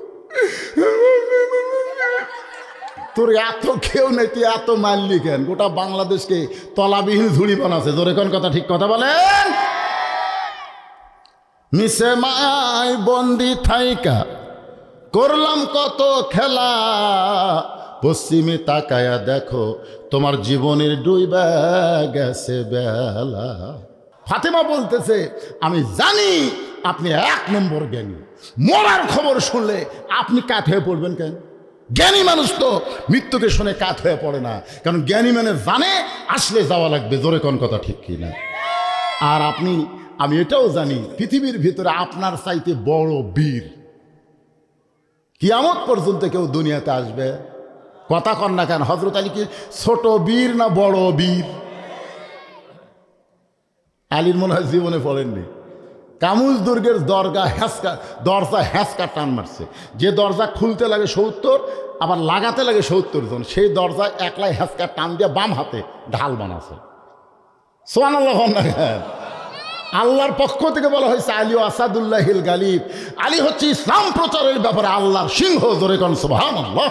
তোর এত কেউ নেই, তুই এত মারলি কেন? গোটা বাংলাদেশকে তলাবিহীন ঝুড়ি বানাচ্ছে। জোরে কোন কথা, ঠিক কথা বলেন। মিশে মায় বন্দি থাইকা করলাম কত খেলা, পশ্চিমে তাকায়া দেখো তোমার জীবনের ডুইবা গেছে বেলা। ফাতেমা বলতেছে, আমি জানি আপনি 1 নম্বর জ্ঞানী, মরার খবর শুনলে আপনি কাঠ হয়ে পড়বেন কেন? জ্ঞানী মানুষ তো মৃত্যুকে শুনে কাঠ হয়ে পড়ে না, কারণ জ্ঞানী মানে জানে আসলে যাওয়া লাগবে। জোরে কোন কথা, ঠিক কিনা? আর আমি এটাও জানি পৃথিবীর ভিতরে আপনার চাইতে বড় বীর কিয়ামত পর্যন্ত কেউ দুনিয়াতে আসবে? কথা কন না কেন? হযরত আলী কি ছোট বীর না বড় বীর? আলীর মনে হয় জীবনে পড়েননি। কামুজ দুর্গের দরজা হ্যাঁচকা টান মারছে, যে দরজা খুলতে লাগে 70 আবার লাগাতে লাগে 70 জন, সেই দরজায় একলাই হ্যাঁচকা টান দিয়ে বাম হাতে ঢাল বানাছে। সুবহানাল্লাহ। আল্লাহর পক্ষ থেকে বলা হয়েছে, আলী আসাদুল্লাহিল গালিব, আলী হচ্ছে ইসলাম প্রচারের ব্যাপারে আল্লাহর সিংহ। জোরে কোন সুবহানাল্লাহ।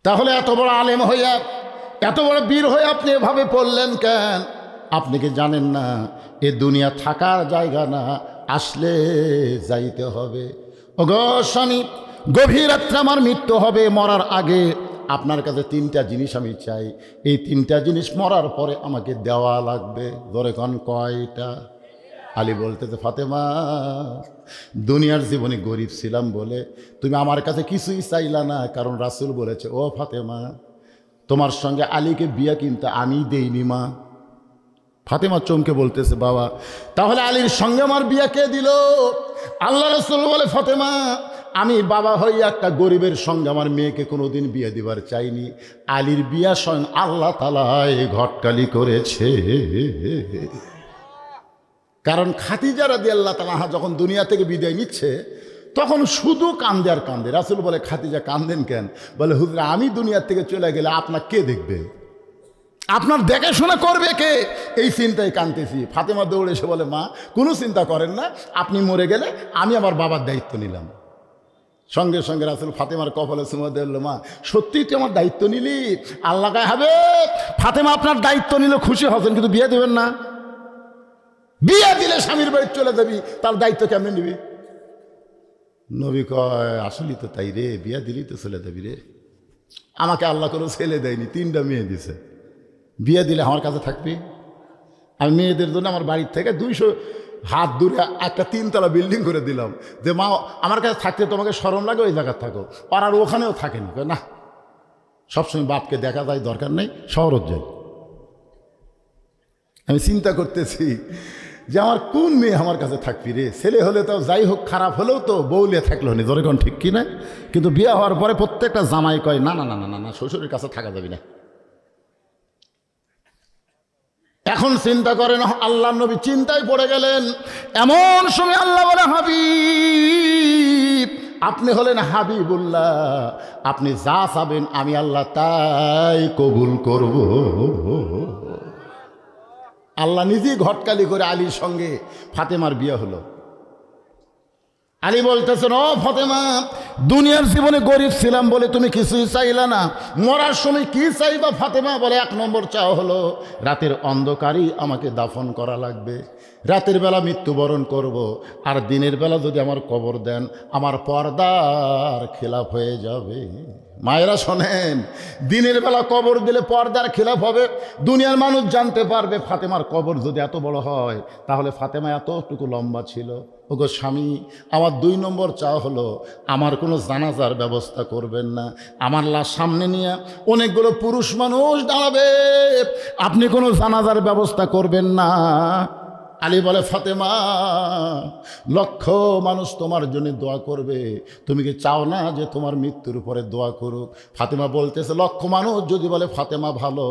তাহলে এত বড় আলেম হইয়া, এত বড় বীর হয়ে আপনি এভাবে পড়লেন কেন? আপনি কি জানেন না এ দুনিয়া থাকার জায়গা না, আসলে যাইতে হবে। ওগো স্বামী, গভীর রাত্রে আমার মৃত্যু হবে, মরার আগে আপনার কাছে 3টা জিনিস আমি চাই। এই 3টা জিনিস মরার পরে আমাকে দেওয়া লাগবে। ধরে কোন কয়টা? আলী বলতেছে, ফাতেমা, দুনিয়ার জীবনে গরিব ছিলাম বলে তুমি আমার কাছে কিছুই চাইলা না, কারণ রাসূল বলেছে, ও ফাতেমা, তোমার সঙ্গে আলীকে বিয়া কিনতে আমি দেইনি মা। ফাতেমা চমকে বলতেছে, বাবা, তাহলে আলীর সঙ্গে আমার বিয়া কে দিল? আল্লাহ রাসূল বলে, ফাতেমা, আমি বাবা হইয়া একটা গরিবের সঙ্গে আমার মেয়েকে কোনোদিন বিয়ে দিবার চাইনি। আলীর বিয়া স্বয়ং আল্লাহ তাআলা ঘটকালি করেছে। কারণ খাদিজা রাদিয়াল্লাহু তাআলা যখন দুনিয়া থেকে বিদায় নিচ্ছে তখন শুধু কান্দে আর কান্দে। রাসূল বলে, খাদিজা কান্দেন কেন? বলে, হুজুর, আমি দুনিয়ার থেকে চলে গেলে আপনার কে দেখবে? আপনার দেখাশোনা করবে কে? এই চিন্তায় কাঁদতেছি। ফাতেমা দৌড়ে এসে বলে, মা, কোনো চিন্তা করেন না, আপনি মরে গেলে আমি আমার বাবার দায়িত্ব নিলাম। সঙ্গে সঙ্গে রাসূল ফাতেমার কপালে চুমা দিল, মা, সত্যিই তুই আমার দায়িত্ব নিলি? আল্লাহ গায়ে হবে। ফাতেমা আপনার দায়িত্ব নিলে খুশি হবেন, কিন্তু বিয়ে দেবেন না। বিয়ে দিলে স্বামীর বাড়ি চলে যাবি, তার দায়িত্ব কেমনে নিবি? নবী কয়, আসলেই তো তাই রে, বিয়ে দিলেই তো চলে যাবি রে। আমাকে আল্লাহ কোনো ছেলে দেয়নি, 3টা মেয়ে দিছে। বিয়ে দিলে আমার কাছে থাকবি। আমি মেয়েদের জন্য আমার বাড়ির থেকে 200 হাত দূরে একটা 3তলা বিল্ডিং করে দিলাম, যে মা, আমার কাছে থাকতে তোমাকে শরম লাগে, ওই জায়গায় থাকো। আর ওখানেও থাকেনি, না, সবসময় বাপকে দেখা যায়, দরকার নেই, শহরত যাই। আমি চিন্তা করতেছি যে আমার কোন মেয়ে আমার কাছে থাকবি রে? ছেলে হলে তাও যাই হোক, খারাপ হলেও তো বউলে থাকলো নি, ধরে কোন ঠিক কিনা? কিন্তু বিয়ে হওয়ার পরে প্রত্যেকটা জামাই কয়, না না না না না, শ্বশুরের কাছে থাকা যাবি না। এখন চিন্তা করেন, আল্লাহ নবী চিন্তায় পড়ে গেলেন। এমন সময় আল্লাহ বলে, হাবিব, আপনি হলেন হাবিবুল্লাহ, আপনি যা চাবেন আমি আল্লাহ তাই কবুল করব। আল্লাহ নিজেই ঘটকালি করে আলীর সঙ্গে ফাতেমার বিয়ে হলো। আলী বলতেছেন, ও ফাতেমা, দুনিয়ার জীবনে গরিব ছিলাম বলে তুমি কিছুই চাইলা না, মরার সময় কি চাইবা? ফাতেমা বলে, এক নম্বর চাওয়া হলো রাতের অন্ধকারই আমাকে দাফন করা লাগবে, রাতের বেলা মৃত্যুবরণ করব, আর দিনের বেলা যদি আমার কবর দেন আমার পর্দার খেলাফ হয়ে যাবে। মায়েরা শোনেন, দিনের বেলা কবর দিলে পর্দার খেলাফ হবে, দুনিয়ার মানুষ জানতে পারবে ফাতেমার কবর যদি এত বড় হয় তাহলে ফাতেমা এতটুকু লম্বা ছিল। ওগো স্বামী, আমার 2 নম্বর চাওয়া হলো আমার কোনো জানাজার ব্যবস্থা করবেন না, আমার লাশ সামনে নিয়ে অনেকগুলো পুরুষ মানুষ দাঁড়াবে, আপনি কোনো জানাজার ব্যবস্থা করবেন না। আলী বলে, ফাতেমা, লক্ষ মানুষ তোমার জন্য দোয়া করবে, তুমি কি চাও না যে তোমার মৃত্যুর উপরে দোয়া করুক? ফাতেমা বলতেছে, লক্ষ মানুষ যদি বলে ফাতেমা ভালো,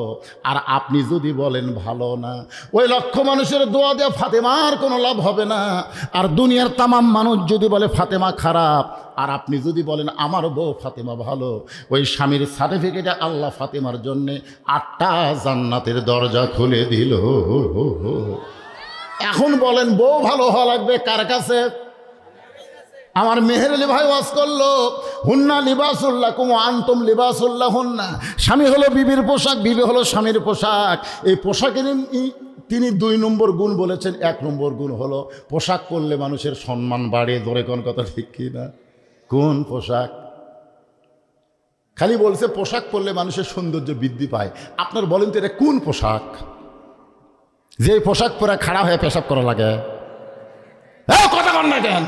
আর আপনি যদি বলেন ভালো না, ওই লক্ষ মানুষের দোয়া দিয়ে ফাতেমার কোনো লাভ হবে না। আর দুনিয়ার তামাম মানুষ যদি বলে ফাতেমা খারাপ, আর আপনি যদি বলেন আমার বউ ফাতেমা ভালো, ওই স্বামীর সার্টিফিকেটে আল্লাহ ফাতেমার জন্যে 8টা জান্নাতের দরজা খুলে দিল। এখন বলেন, বউ ভালো হওয়া লাগবে কার কাছে? আমার মেহের আলী ভাই ওয়াজ করলো, হুন্না লিবাসুল্লাহ কুম আনতুম লিবাসুল্লাহ হুন্না। স্বামী হলো বিবির পোশাক, বিবি হলো স্বামীর পোশাক। এই পোশাকের তিনি 2 নম্বর গুণ বলেছেন। 1 নম্বর গুণ হলো পোশাক পরলে মানুষের সম্মান বাড়ে। ধরে কোন কথা ঠিক কি না? কোন পোশাক? খালি বলছে পোশাক পরলে মানুষের সৌন্দর্য বৃদ্ধি পায়। আপনার বলেন তো এটা কোন পোশাক যে পোশাক পরে খাড়া হয়ে পেশাব করা লাগে? কথা বল না কেন?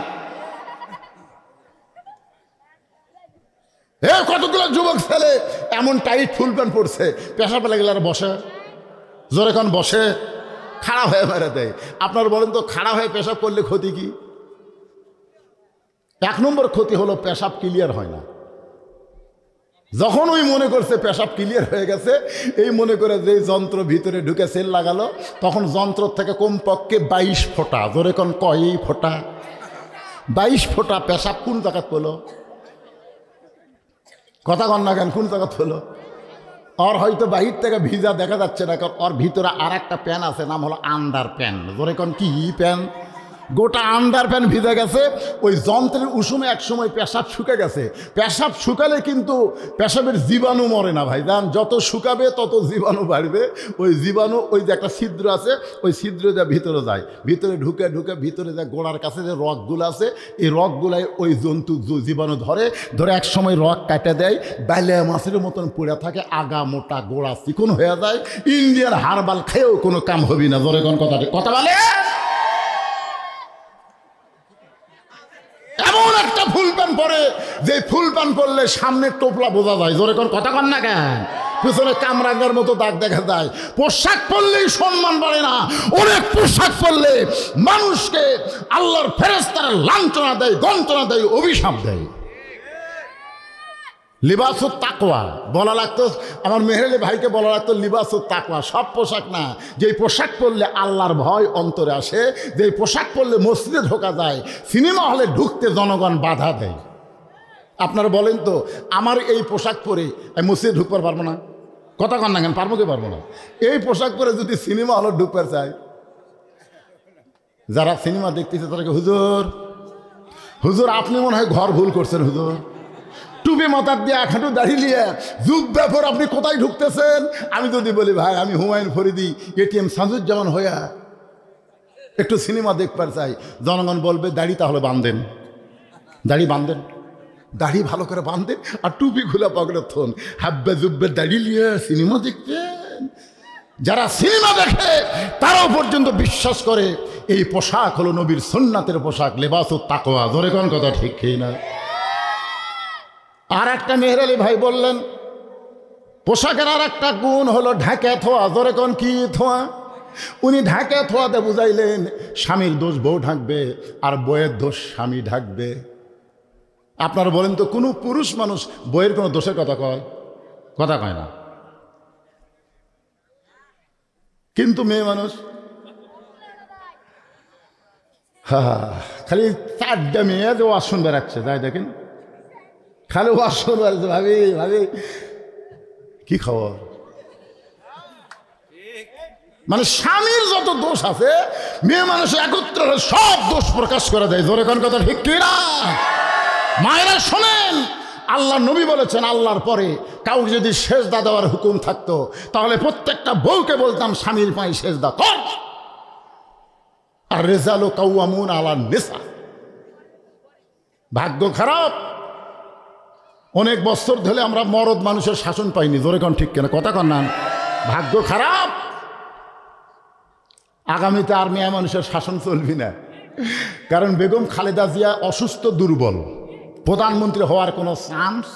কতগুলো যুবক ছেলে এমন টাইট ফুল প্যান্ট পরছে, পেশাব লাগলে আর বসে, জোরে কোন বসে, খাড়া হয়ে মেরে দেয়। আপনার বলেন তো খাড়া হয়ে পেশাব করলে ক্ষতি কি? 1 নম্বর ক্ষতি হলো পেশাব ক্লিয়ার হয় না। যখন ওই মনে করছে পেশাব ক্লিয়ার হয়ে গেছে, এই মনে করে যে যন্ত্র ভিতরে ঢুকে সেল লাগালো, তখন যন্ত্র থেকে কমপক্ষে 22 ফোঁটা, ধরে কোন কয় ফোঁটা, 22 ফোঁটা পেশাব কোন জায়গাত পেলো? কথা কন না কেন? কোন জায়গাত পেলো? ওর হয়তো বাহির থেকে ভিজা দেখা যাচ্ছে না, কারণ ওর ভিতরে আর একটা প্যান আছে, নাম হলো আন্ডার প্যান। ধরে কোন কি প্যান? গোটা আন্ডার প্যান ভিজে গেছে। ওই যন্ত্রের উষুমে একসময় পেশাব শুকে গেছে। পেশাব শুকালে কিন্তু পেশাবের জীবাণু মরে না ভাই, জান, যত শুকাবে তত জীবাণু বাড়বে। ওই জীবাণু, ওই যে একটা ছিদ্র আছে, ওই ছিদ্র যা ভিতরে যায়, ভিতরে ঢুকে ঢুকে ভিতরে যা গোড়ার কাছে যে রগগুলো আছে, এই রগগুলাই ওই জন্তু জীবাণু ধরে ধরে এক সময় রগ কাটে দেয়, বাইলে মাছের মতন পড়ে থাকে, আগা মোটা গোড়া চিকন হয়ে যায়। ইন্ডিয়ান হারবাল খেয়েও কোনো কাম হবি না। ধরে কোন কথা বলে? এমন একটা ফুল প্যান্ট পরে যে ফুল প্যান্ট পরলে সামনের টোপলা বোঝা যায়। জোরে কোন কথা কন না কেন? পিছনে কামরাঙ্গার মতো দাগ দেখা যায়। পোশাক পরলেই সম্মান বাড়ে না, অনেক পোশাক পরলে মানুষকে আল্লাহর ফেরেশতারা লাঞ্ছনা দেয়, গঞ্জনা দেয়, অভিশাপ দেয়। লিবাসুত তাকওয়া বলা লাগতো, আমার মেহেরলি ভাইকে বলা লাগতো লিবাসুত তাকওয়া। সব পোশাক না, যেই পোশাক পরলে আল্লাহর ভয় অন্তরে আসে, যেই পোশাক পরলে মসজিদে ঢোকা যায়, সিনেমা হলে ঢুকতে জনগণ বাধা দেয়। আপনারা বলেন তো, আমার এই পোশাক পরে আমি মসজিদে ঢুকতে পারবো না? কথা কন না কেন? পারবো কি পারবো না? এই পোশাক পরে যদি সিনেমা হলে ঢুকতে চাই, যারা সিনেমা দেখতেছে তাদেরকে, হুজুর হুজুর আপনি মনে হয় ঘর ভুল করছেন, হুজুর টুপি মাথার দিয়ে হাঁটু দাঁড়িয়ে নিয়ে যুগ ব্যাপার আপনি কোথায় ঢুকতেছেন? আমি যদি বলি ভাই আমি হুমায়ুন ফরিদি এটিএম সাজুজ্জামান হইয়া একটু সিনেমা দেখবার চাই, জনগণ বলবে দাড়ি তাহলে বাঁধেন, দাড়ি বাঁধেন, দাড়ি ভালো করে বাঁধেন আর টুপি খুলে পকেটে থন, হাব্বে জুব্বে দাড়ি নিয়ে সিনেমা দেখতেন। যারা সিনেমা দেখে তারাও পর্যন্ত বিশ্বাস করে এই পোশাক হলো নবীর সুন্নাতের পোশাক, লেবাসুত তাকওয়া। ধরে কোন কথা ঠিক না? আর একটা মেহের আলী ভাই বললেন পোশাকের আর একটা গুণ হলো ঢাকে থোয়া। ধরে কোন কি থোয়া? উনি ঢাকে থোয়াতে বুঝাইলেন স্বামীর দোষ বউ ঢাকবে আর বইয়ের দোষ স্বামী ঢাকবে। আপনারা বলেন তো, কোনো পুরুষ মানুষ বইয়ের কোনো দোষের কথা কয়? কথা কয় না। কিন্তু মেয়ে মানুষ খালি 4টা মেয়ে যে ওয়াজ শুনবে রাখছে, যাই দেখেন খালি ওয়াশরুম বলছে ভাবি ভাবি কি খবর। মানে স্বামীর যত দোষ আছে মেয়ে মানুষ একত্র হলে সব দোষ প্রকাশ করা যায়। জোরে কোন কথা ঠিক কি না? মায়েরা শোনেন, আল্লাহ নবী বলেছেন আল্লাহর পরে কাউকে যদি সেজদা দেওয়ার হুকুম থাকতো তাহলে প্রত্যেকটা বউকে বলতাম স্বামীর পায়ে সেজদা কর। আর রেজালু কাওয়ামুন আলা নিসা। ভাগ্য খারাপ, অনেক বছর ধরে আমরা মরদ মানুষের শাসন পাইনি। জোরে কোন ঠিক কিনা? কথা কন না। ভাগ্য খারাপ, আগামীতে আর মেয়ে মানুষের শাসন চলবি না। কারণ বেগম খালেদা জিয়া অসুস্থ, দুর্বল, প্রধানমন্ত্রী হওয়ার কোনো চান্স।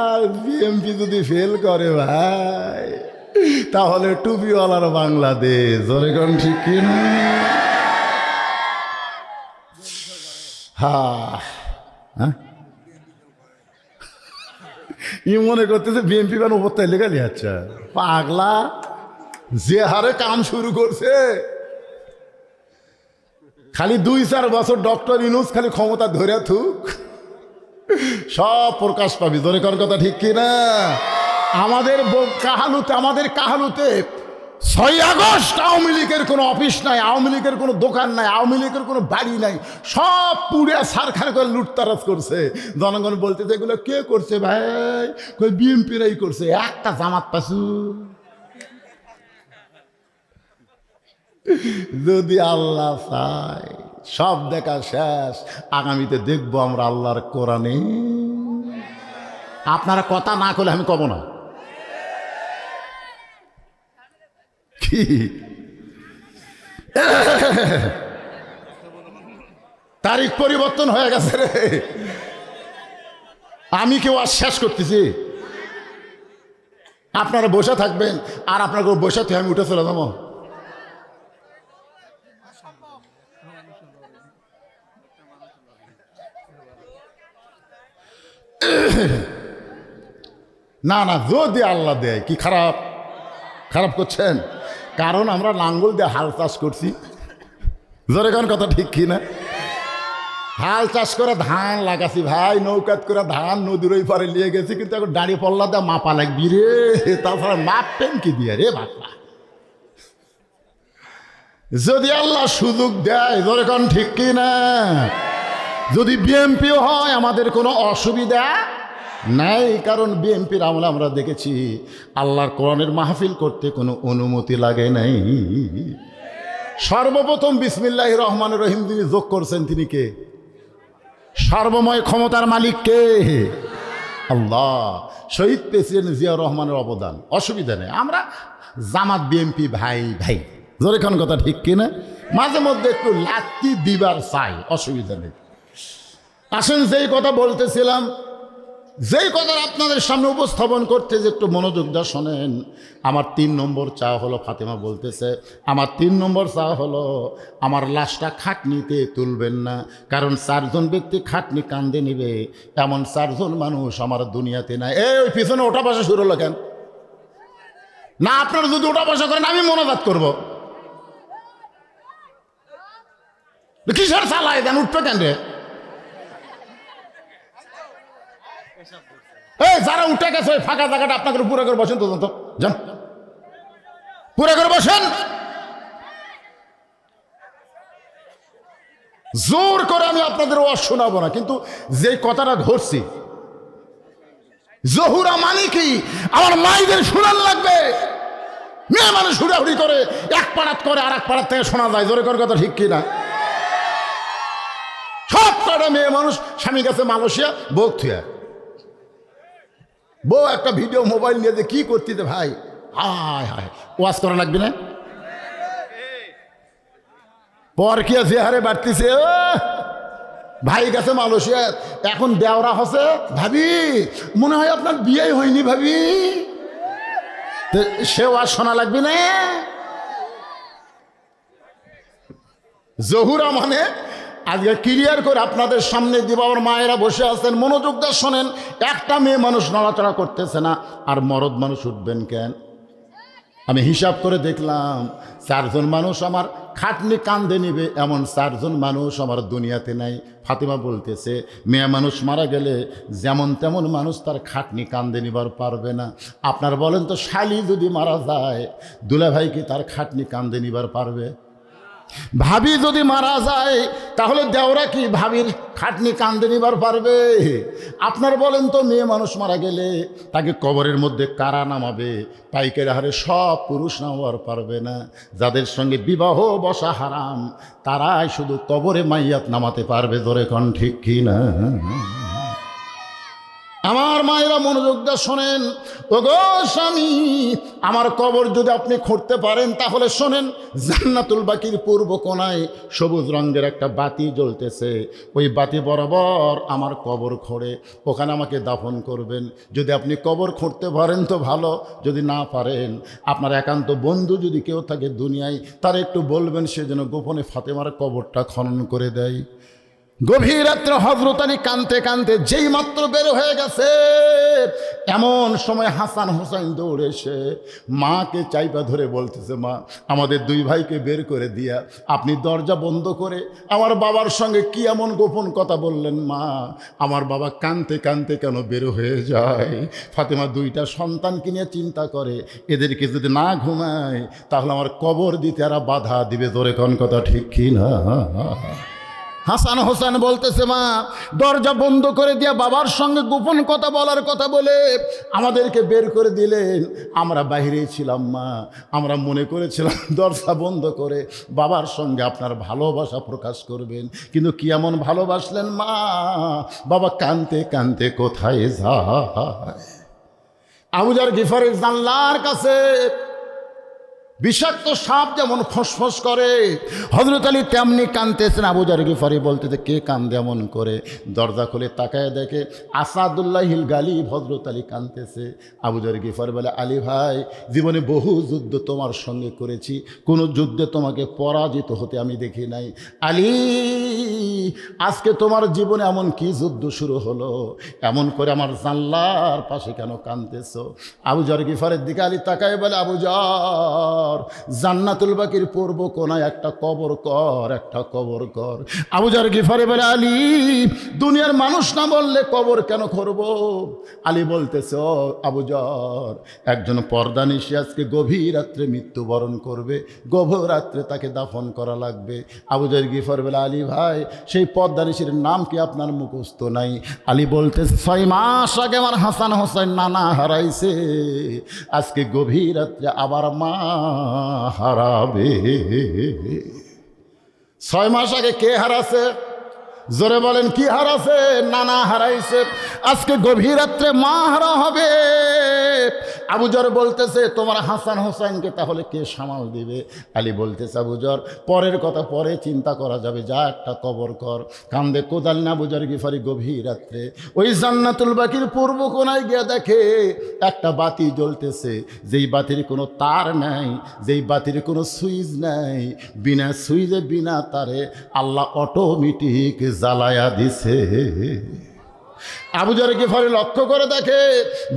আর বিএমপি যদি ফেল করে ভাই তাহলে টুপিওয়ালার বাংলাদেশ। জোরে কোন ঠিক কিনা? হ্যাঁ, ই মনে করতেছে বিএমপি বান উপর তাই লেগালি। আচ্ছা পাগলা, যে হারে কাম শুরু করছে, খালি 2-4 বছর ডক্টর ইউনূস খালি ক্ষমতা ধরে থুক, সব প্রকাশ পাবি। জোরে কর কথা ঠিক কিনা? আমাদের কাহালুতে 6 আগস্ট আওয়ামী লীগের কোনো অফিস নাই, আওয়ামী লীগের কোনো দোকান নাই, আওয়ামী লীগের কোনো বাড়ি নাই, সব পুড়ে সারখার করে লুটতারাজ করছে। জনগণ বলতেছে এগুলো কে করছে ভাই? কই বিএমপিরাই করছে। একটা জামাত পাশু যদি আল্লাহ চায় সব দেখা শেষ। আগামীতে দেখবো আমরা আল্লাহর কোরআনে। আপনারা কথা না করলে আমি কব না। কি তারিখ পরিবর্তন হয়ে গেছে রে। আমি কেউ আর শেষ করতেছি? আপনারা বসে থাকবেন আর আপনার বসে থেকে আমি উঠে চলে যাবো। না না, যদি আল্লাহ দেয় কি খারাপ করছেন? কারণ আমরা লাঙ্গল দিয়ে হাল চাষ করছি। জোরে কোন কথা ঠিক কি না? হাল চাষ করে ধান লাগাছি ভাই, নৌকাত করে ধান নদীর ওই পারে নিয়ে গেছি, কিন্তু এখন দাঁড়িয়ে পল্লা দেওয়া মাপা লাগবি রে। তাছাড়া মাপবেন কি দিয়ে রে বাবা? যদি আল্লাহ সুযোগ দেয়, জোরে কোন ঠিক কি না? যদি বিএমপিও হয় আমাদের কোনো অসুবিধা নাই, কারণ বিএমপির আমলে আমরা দেখেছি আল্লাহর কোরআনের মাহফিল করতে কোনো অনুমতি লাগে নাই। সর্বপ্রথম বিসমিল্লাহির রহমানির রহিম যিনি যোগ করছেন তিনি কে? সর্বময় ক্ষমতার মালিক কে? আল্লাহ। শহীদ প্রেসিডেন্ট জিয়াউর রহমানের অবদান, অসুবিধা নেই। আমরা জামাত বিএমপি ভাই ভাই। জোরে কোন কথা ঠিক কিনা? মাঝে মধ্যে একটু লাত্তি দিবার চাই, অসুবিধা নেই। আসেন, যেই কথা বলতেছিলাম, যেই কথা আপনাদের সামনে উপস্থাপন করতে যে একটু মনোযোগ দিয়ে শোনেন। আমার 3 নম্বর চা হলো, ফাতেমা বলতেছে আমার 3 নম্বর চা হলো আমার লাশটা খাটনিতে তুলবেন না, কারণ 4 জন ব্যক্তি খাটনি কান্দে নিবে এমন 4 জন মানুষ আমার দুনিয়াতে নাই। ওই পিছনে ওটা বসা শুরু হলো কেন? না, আপনারা যদি ওটা বসা করেন আমি মনোজাত করবো। কিসের চালায় দেন? উঠবে কেন রে? যারা উঠে গেছে ওই ফাঁকা জায়গাটা আপনাকে পুরো করে বসেন। তো যান, পুরো করে বসেন। জোর করে আমি আপনাদের ওয়াজ শোনাবো না, কিন্তু যে কথাটা ধরছি জহুরা মানে কি আমার মাইদের শোনান লাগবে। মেয়ে মানুষ হুড়াহুড়ি করে এক পাড়াত করে আর এক পাড়াত থেকে শোনা যায়। জোরে করে কথা ঠিক কিনা? সব কটা মেয়ে মানুষ স্বামী গেছে মালয়েশিয়া, বউ থুয়া, বউ একটা ভিডিও মোবাইল নিয়ে যে কি করতে ভাই, হায় হায়, ওয়াজ করা লাগবে না? পর কি যে হারে বাড়তিছে। ভাই গেছে মালয়েশিয়া, এখন দেওরা হচ্ছে ভাবি মনে হয় আপনার বিয়েই হয়নি ভাবি, সে ওয়াজ শোনা লাগবে না। জহুরা মানে আজকে ক্লিয়ার করে আপনাদের সামনে দিব। আমার মায়েরা বসে আছেন, মনোযোগ দিয়ে শোনেন। একটা মেয়ে মানুষ নড়াচড়া করতেছে না, আর মরদ মানুষ উঠবেন কেন? আমি হিসাব করে দেখলাম 4 জন মানুষ আমার খাটনি কান্দে নিবে এমন 4 জন মানুষ আমার দুনিয়াতে নাই। ফাতেমা বলতেছে মেয়ে মানুষ মারা গেলে যেমন তেমন মানুষ তার খাটনি কান্দে নিবার পারবে না। আপনার বলেন তো শালি যদি মারা যায় দুলাভাই কি তার খাটনি কান্দে নিবার পারবে? ভাবি যদি মারা যায় তাহলে দেওরা কি ভাবির খাটনি কান্দে নিবার পারবে? আপনার বলেন তো মেয়ে মানুষ মারা গেলে তাকে কবরের মধ্যে কারা নামাবে? পাইকারি হারে সব পুরুষ নামাবার পারবে না। যাদের সঙ্গে বিবাহ বসা হারাম তারাই শুধু কবরে মাইয়াত নামাতে পারবে। ধরে কোন ঠিক কি না? আমার মায়েরা মনোযোগ দিয়ে শোনেন। ওগো স্বামী, আমার কবর যদি আপনি খুঁড়তে পারেন তাহলে শোনেন, জান্নাতুল বাকির পূর্ব কোণায় সবুজ রঙের একটা বাতি জ্বলতেছে। ওই বাতি বরাবর আমার কবর খোঁড়ে ওখানে আমাকে দাফন করবেন। যদি আপনি কবর খুঁড়তে পারেন তো ভালো, যদি না পারেন আপনার একান্ত বন্ধু যদি কেউ থাকে দুনিয়ায় তার একটু বলবেন সে যেন গোপনে ফাতেমার কবরটা খনন করে দেয়। গভীর রাত্রে হযরত আলী কাঁদতে কাঁদতে যেই মাত্র বের হয়ে গেছে এমন সময় হাসান হোসেন দৌড়ে এসে মাকে চাইপা ধরে বলতেছে, মা আমাদের 2 ভাইকে বের করে দিয়া আপনি দরজা বন্ধ করে আমার বাবার সঙ্গে কি এমন গোপন কথা বললেন? মা আমার বাবা কাঁদতে কাঁদতে কেন বের হয়ে যায়? ফাতেমা 2টা সন্তানকে নিয়ে চিন্তা করে এদেরকে যদি না ঘুমায় তাহলে আমার কবর দিতে এরা বাধা দিবে। ধরে কোন কথা ঠিক কি না? হাসান হোসেন বলতেছে, মা দরজা বন্ধ করে দিয়া বাবার সঙ্গে গোপন কথা বলার কথা বলে আমাদেরকে বের করে দিলেন। আমরা বাইরেই ছিলাম মা, আমরা মনে করেছিলাম দরজা বন্ধ করে বাবার সঙ্গে আপনার ভালোবাসা প্রকাশ করবেন, কিন্তু কি এমন ভালোবাসলেন মা? বাবা কাঁদতে কাঁদতে কোথায় যায়? আবু যর গিফারের জানলার কাছে বিষাক্ত সাপ যেমন ফসফস করে হযরত আলী তেমনি কাঁদতেছেন। আবু যর গিফারি বলতেছে, কে কান্দে এমন করে? দরজা খুলে তাকায় দেখে আসাদুল্লাহিল গালিব হযরত আলী কাঁদতেছে। আবু যর গিফারি বলে, আলী ভাই জীবনে বহু যুদ্ধ তোমার সঙ্গে করেছি, কোনো যুদ্ধে তোমাকে পরাজিত হতে আমি দেখি নাই। আলী আজকে তোমার জীবনে এমন কি যুদ্ধ শুরু হলো? এমন করে আমার জানলার পাশে কেন কাঁদতেছো? আবু যর গিফারের দিকে আলী তাকায় বলে, আবু যর জান্নাতুল বাকির পূর্ব কোণায় একটা কবর কর, একটা কবর কর। আবু যর গিফারি বলে, আলী দুনিয়ার মানুষ না বললে কবর কেন করব? আলী বলতেছে, ও আবু যর একজন পর্দানিশী আজকে গভীর রাত্রে মৃত্যুবরণ করবে, গভীর রাত্রে তাকে দাফন করা লাগবে। আবু যর গিফারি বলে, আলী ভাই সেই পর্দানিশীর নাম কি আপনার মুখস্থ নাই? আলী বলতেছে, 6 মাস আগে আমার হাসান হোসেন নানা হারাইছে, আজকে গভীর রাত্রে আবার মা হারাবে। 6 মাস আগে কে হারাছে? জোরে বলেন, কি হারাছে? নানা হারাইছে, আজকে গভীর রাত্রে মা হারা হবে। আবু যর বলতেছে, তোমার হাসান হোসেনকে তাহলে কে সামাল দিবে? আলী বলতেছে, আবু যর পরের কথা পরে চিন্তা করা যাবে, যা একটা কবর কর। কান্দে কোদাল না আবু যর গিফারি গভীর রাত্রে ওই জান্নাতুল বাকির পূর্ব কোণায় গিয়ে দেখে একটা বাতি জ্বলতেছে, যেই বাতির কোনো তার নাই, যেই বাতির কোনো সুইচ নাই, বিনা সুইচে বিনা তারে আল্লাহ অটোমেটিক জ্বালায়া দিছে। আবু যর গিফারি লক্ষ্য করে দেখে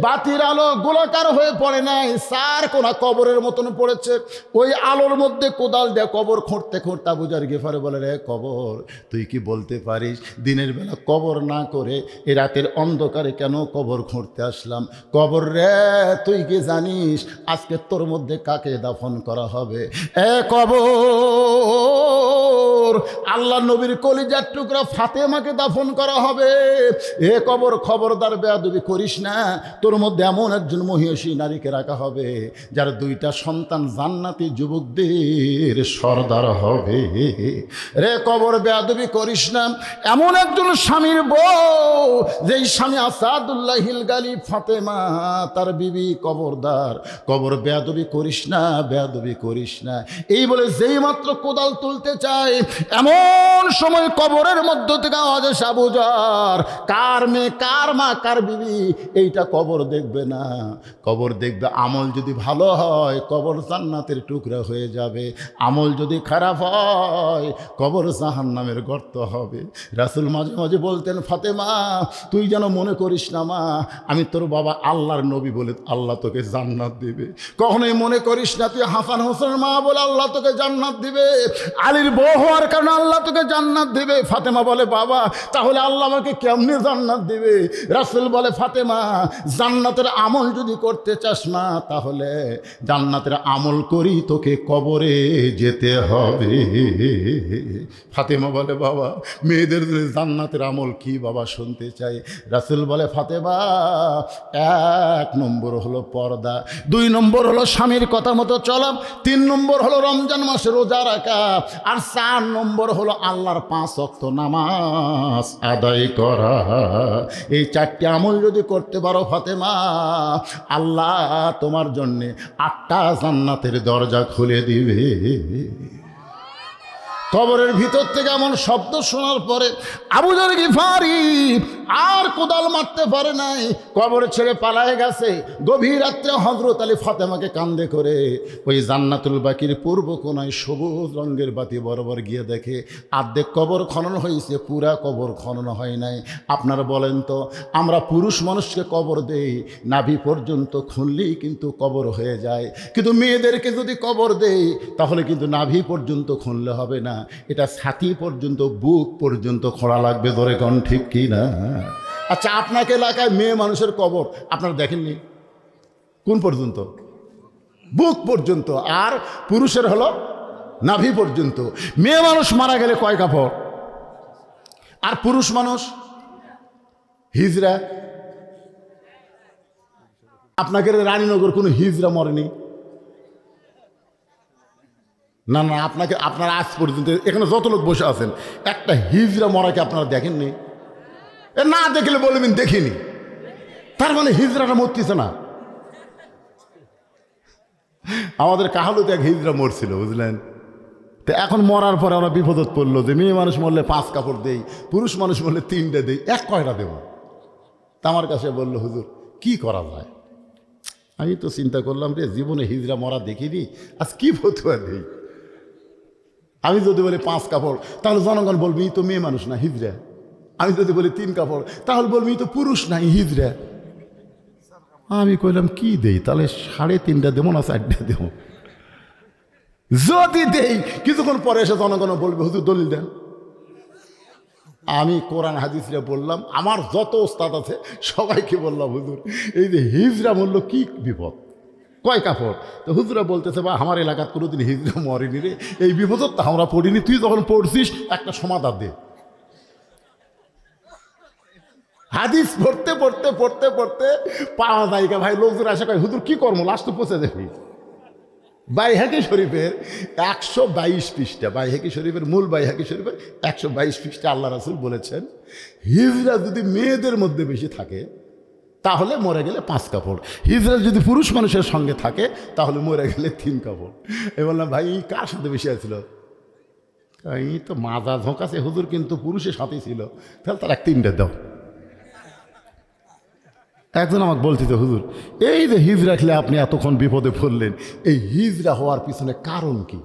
বাতির আলো গোলাকার হয়ে পড়ে নাই, 4 কোণা কবরের মতন পড়েছে। ওই আলোর মধ্যে কোদাল দিয়ে কবর খুঁড়তে খুঁড়তে আবু যর গিফারি বলে, রে কবর তুই কি বলতে পারিস দিনের বেলা কবর না করে এ রাতের অন্ধকারে কেন কবর খুঁড়তে আসলাম? কবর রে তুই কি জানিস আজকে তোর মধ্যে কাকে দাফন করা হবে? এ কবর আল্লাহ নবীর কলিজার টুকরা ফাতেমাকে দাফন করা হবে। এ কবর খবরদার বেয়াদবি করিস না, তোর মধ্যে এমন একজন মহিষী নারীকে রাখা হবে যার 2টা সন্তান জান্নাতি যুবকদের সর্দার হবে। রে কবর বেয়াদবি করিস না, এমন একজন স্বামীর বউ যেই স্বামী আসাদুল্লাহিল গালিব ফাতেমা তার বিবি, কবরদার কবর বেয়াদবি করিস না, বেয়াদবি করিস না। এই বলে যেই মাত্র কোদাল তুলতে চায় এমন সময় কবরের মধ্য থেকে আওয়াজ আসে, আবু যর, কার মেয়ে, কার মা, কার বিবি, এইটা কবর দেখবে না। কবর দেখবে আমল যদি ভালো হয় কবর জান্নাতের টুকরা হয়ে যাবে, আমল যদি খারাপ হয় কবর জাহান্নামের গর্ত হবে। রাসূল মাঝে মাঝে বলতেন, ফাতেমা তুই যেন মনে করিস না মা, আমি তোর বাবা আল্লাহর নবী বলে আল্লাহ তোকে জান্নাত দিবে। কখনোই মনে করিস না তুই হাসান হোসেনের মা বলে আল্লাহ তোকে জান্নাত দিবে, আলীর বউ হওয়ার কারণে আল্লাহ তোকে জান্নাত দিবে। ফাতেমা বলে, বাবা তাহলে আল্লাহ আমাকে কেমনে জান্নাত দিবে? রাসূল বলে, ফাতেমা জান্নাতের আমল যদি করতে চাস না তাহলে জান্নাতের আমল করি তোকে কবরে যেতে হবে। ফাতেমা বলে, বাবা মেয়েদের জান্নাতের আমল কি বাবা শুনতে চাই। রাসূল বলে, ফাতেমা 1 নম্বর হলো পর্দা, 2 নম্বর হলো স্বামীর কথা মতো চলা, 3 নম্বর হলো রমজান মাসে রোজা রাখা, আর 4 নম্বর হলো আল্লাহর 5 ওয়াক্ত নামাজ আদায় করা। এই 4টি আমল যদি করতে পারো ফাতেমা, আল্লাহ তোমার জন্যে 8টা জান্নাতের দরজা খুলে দিবে। কবরের ভিতর থেকে এমন শব্দ শোনার পরে আবু যর গিফারি আর কোদাল মারতে পারে নাই, কবরে ছেড়ে পালায় গেছে। গভীর রাত্রে হযরত আলী ফাতেমাকে কান্দে করে ওই জান্নাতুল বাকির পূর্ব কোনায় সবুজ রঙের বাতি বরাবর গিয়ে দেখে অর্ধেক কবর খনন হয়েছে, পুরা কবর খনন হয় নাই। আপনারা বলেন তো, আমরা পুরুষ মানুষকে কবর দেই, নাভি পর্যন্ত খুনলেই কিন্তু কবর হয়ে যায়, কিন্তু মেয়েদেরকে যদি কবর দেই তাহলে কিন্তু নাভি পর্যন্ত খুনলে হবে না, এটা ছাতি পর্যন্ত, বুক পর্যন্ত খোঁড়া লাগবে। ধরে কোন ঠিক কি না? আচ্ছা, আপনাকে এলাকায় মেয়ে মানুষের কবর আপনারা দেখেননি? কোন পর্যন্ত? বুক পর্যন্ত, আর পুরুষের হলো নাভি পর্যন্ত। মেয়ে মানুষ মারা গেলে কয় কাপড়, আর পুরুষ মানুষ হিজরা। আপনাকে রানীনগর কোনো হিজরা মরেনি? না না, আপনাকে, আপনারা আজ পর্যন্ত এখানে যত লোক বসে আছেন একটা হিজরা মরাকে আপনারা দেখেননি? না দেখলে বলবেন দেখিনি, তার মানে হিজরাটা মরতেছে না। আমাদের কাহালুতে এক হিজরা মরছিল, বুঝলেন? তো এখন মরার পরে আমরা বিপদত পড়লো যে মেয়ে মানুষ মরলে 5 কাপড় দেই, পুরুষ মানুষ মরলে 3টে দেই, এক কয়টা দেব? তা আমার কাছে বললো, হুজুর কি করা যায়? আমি তো চিন্তা করলাম রে, জীবনে হিজরা মরা দেখিনি, আজ কি ফতুয়া দেই। আমি যদি বলি 5 কাপড় তাহলে জনগণ বলবি তো মেয়ে মানুষ না হিজরা। আমি যদি বলি 3 কাপড় তাহলে বলবি তো পুরুষ নাই হিজরা। আমি কইলাম কি দেই, তাহলে 3.5টা দেবো না 4টে দেবো? যদি দেই কিছুক্ষণ পরে এসে জনগণ বলবে হুজুর দলিল দেন। আমি কোরআন হাদিসরা বললাম, আমার যত ওস্তাদ আছে সবাইকে বললাম, হুজুর এই যে হিজরা মরল কি বিপদ, কয় কাপড়? তো হুজুরা বলতেছে, বা আমার এলাকার কোনোদিন হিজরা মরেনি রে, এই বিপদ তো আমরা পড়িনি, তুই যখন পড়ছিস একটা সমাধান দে। হাদিস পড়তে পড়তে পড়তে পড়তে পাওয়া জায়গা ভাই, লোকজন আসে কয় হুজুর কি কর্ম, লাস্ট তো পৌঁছে যাবি। বাইহাকি শরীফের 122 পৃষ্ঠা, বাইহাকি শরীফের মূল বাইহাকি শরীফের 122 পৃষ্ঠা আল্লাহ রাসূল বলেছেন, হিজরা যদি মেয়েদের মধ্যে বেশি থাকে তাহলে মরে গেলে 5 কাপড়, হিজরা যদি পুরুষ মানুষের সঙ্গে থাকে তাহলে মরে গেলে 3 কাপড়। এই বললাম, ভাই কার সাথে বেশি আছিল? এই তো মাজা ঝোঁকাছে হুজুর, কিন্তু পুরুষের সাথেই ছিল, তাহলে তার 3টে দাও। একজন আমাকে বলতেছে, হুজুর এই যে হিজরা খেলে আপনি এতক্ষণ বিপদে পড়লেন, এই হিজরা হওয়ার পিছনে কারণ কি?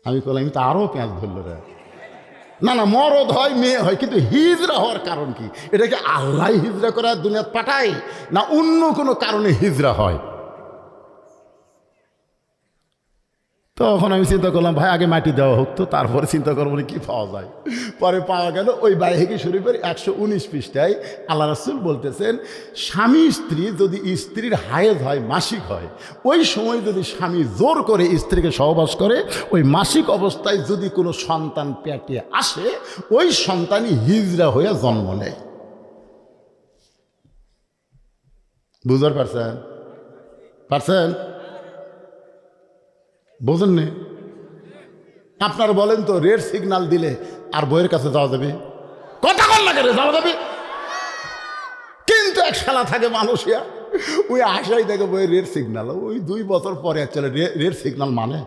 আমি বললাম, আমি তো আরও পেঁয়াজ ধরল রে। না না, মরদ হয় মেয়ে হয়, কিন্তু হিজরা হওয়ার কারণ কি? এটা কি আল্লাহ হিজরা করে দুনিয়াতে পাঠায়, না অন্য কোনো কারণে হিজরা হয়? তখন আমি চিন্তা করলাম, ভাই আগে মাটি দেওয়া হোক তো, তারপরে চিন্তা করবো কি পাওয়া যায়। পরে পাওয়া গেল ওই বাইহাকি শরীফের 119 পৃষ্ঠায় আল্লাহ রাসূল বলতেছেন, স্বামী স্ত্রী যদি স্ত্রীর হায়েজ হয়, মাসিক হয়, ওই সময় যদি স্বামী জোর করে স্ত্রীকে সহবাস করে, ওই মাসিক অবস্থায় যদি কোনো সন্তান পেটে আসে, ওই সন্তানই হিজরা হয়ে জন্ম নেয়। বুঝতে পারছেন? পারছেন? বোঝেন নি? আপনারা বলেন তো, রেড সিগন্যাল দিলে আর বইয়ের কাছে যাওয়া যাবে? কথা কল লাগে, যাওয়া যাবে, কিন্তু এক শালা থাকে মানুষিয়া, ওই আশাই দেখে বইয়ের রেড সিগন্যাল, ওই 2 বছর পরে চলে রেড সিগন্যাল মানে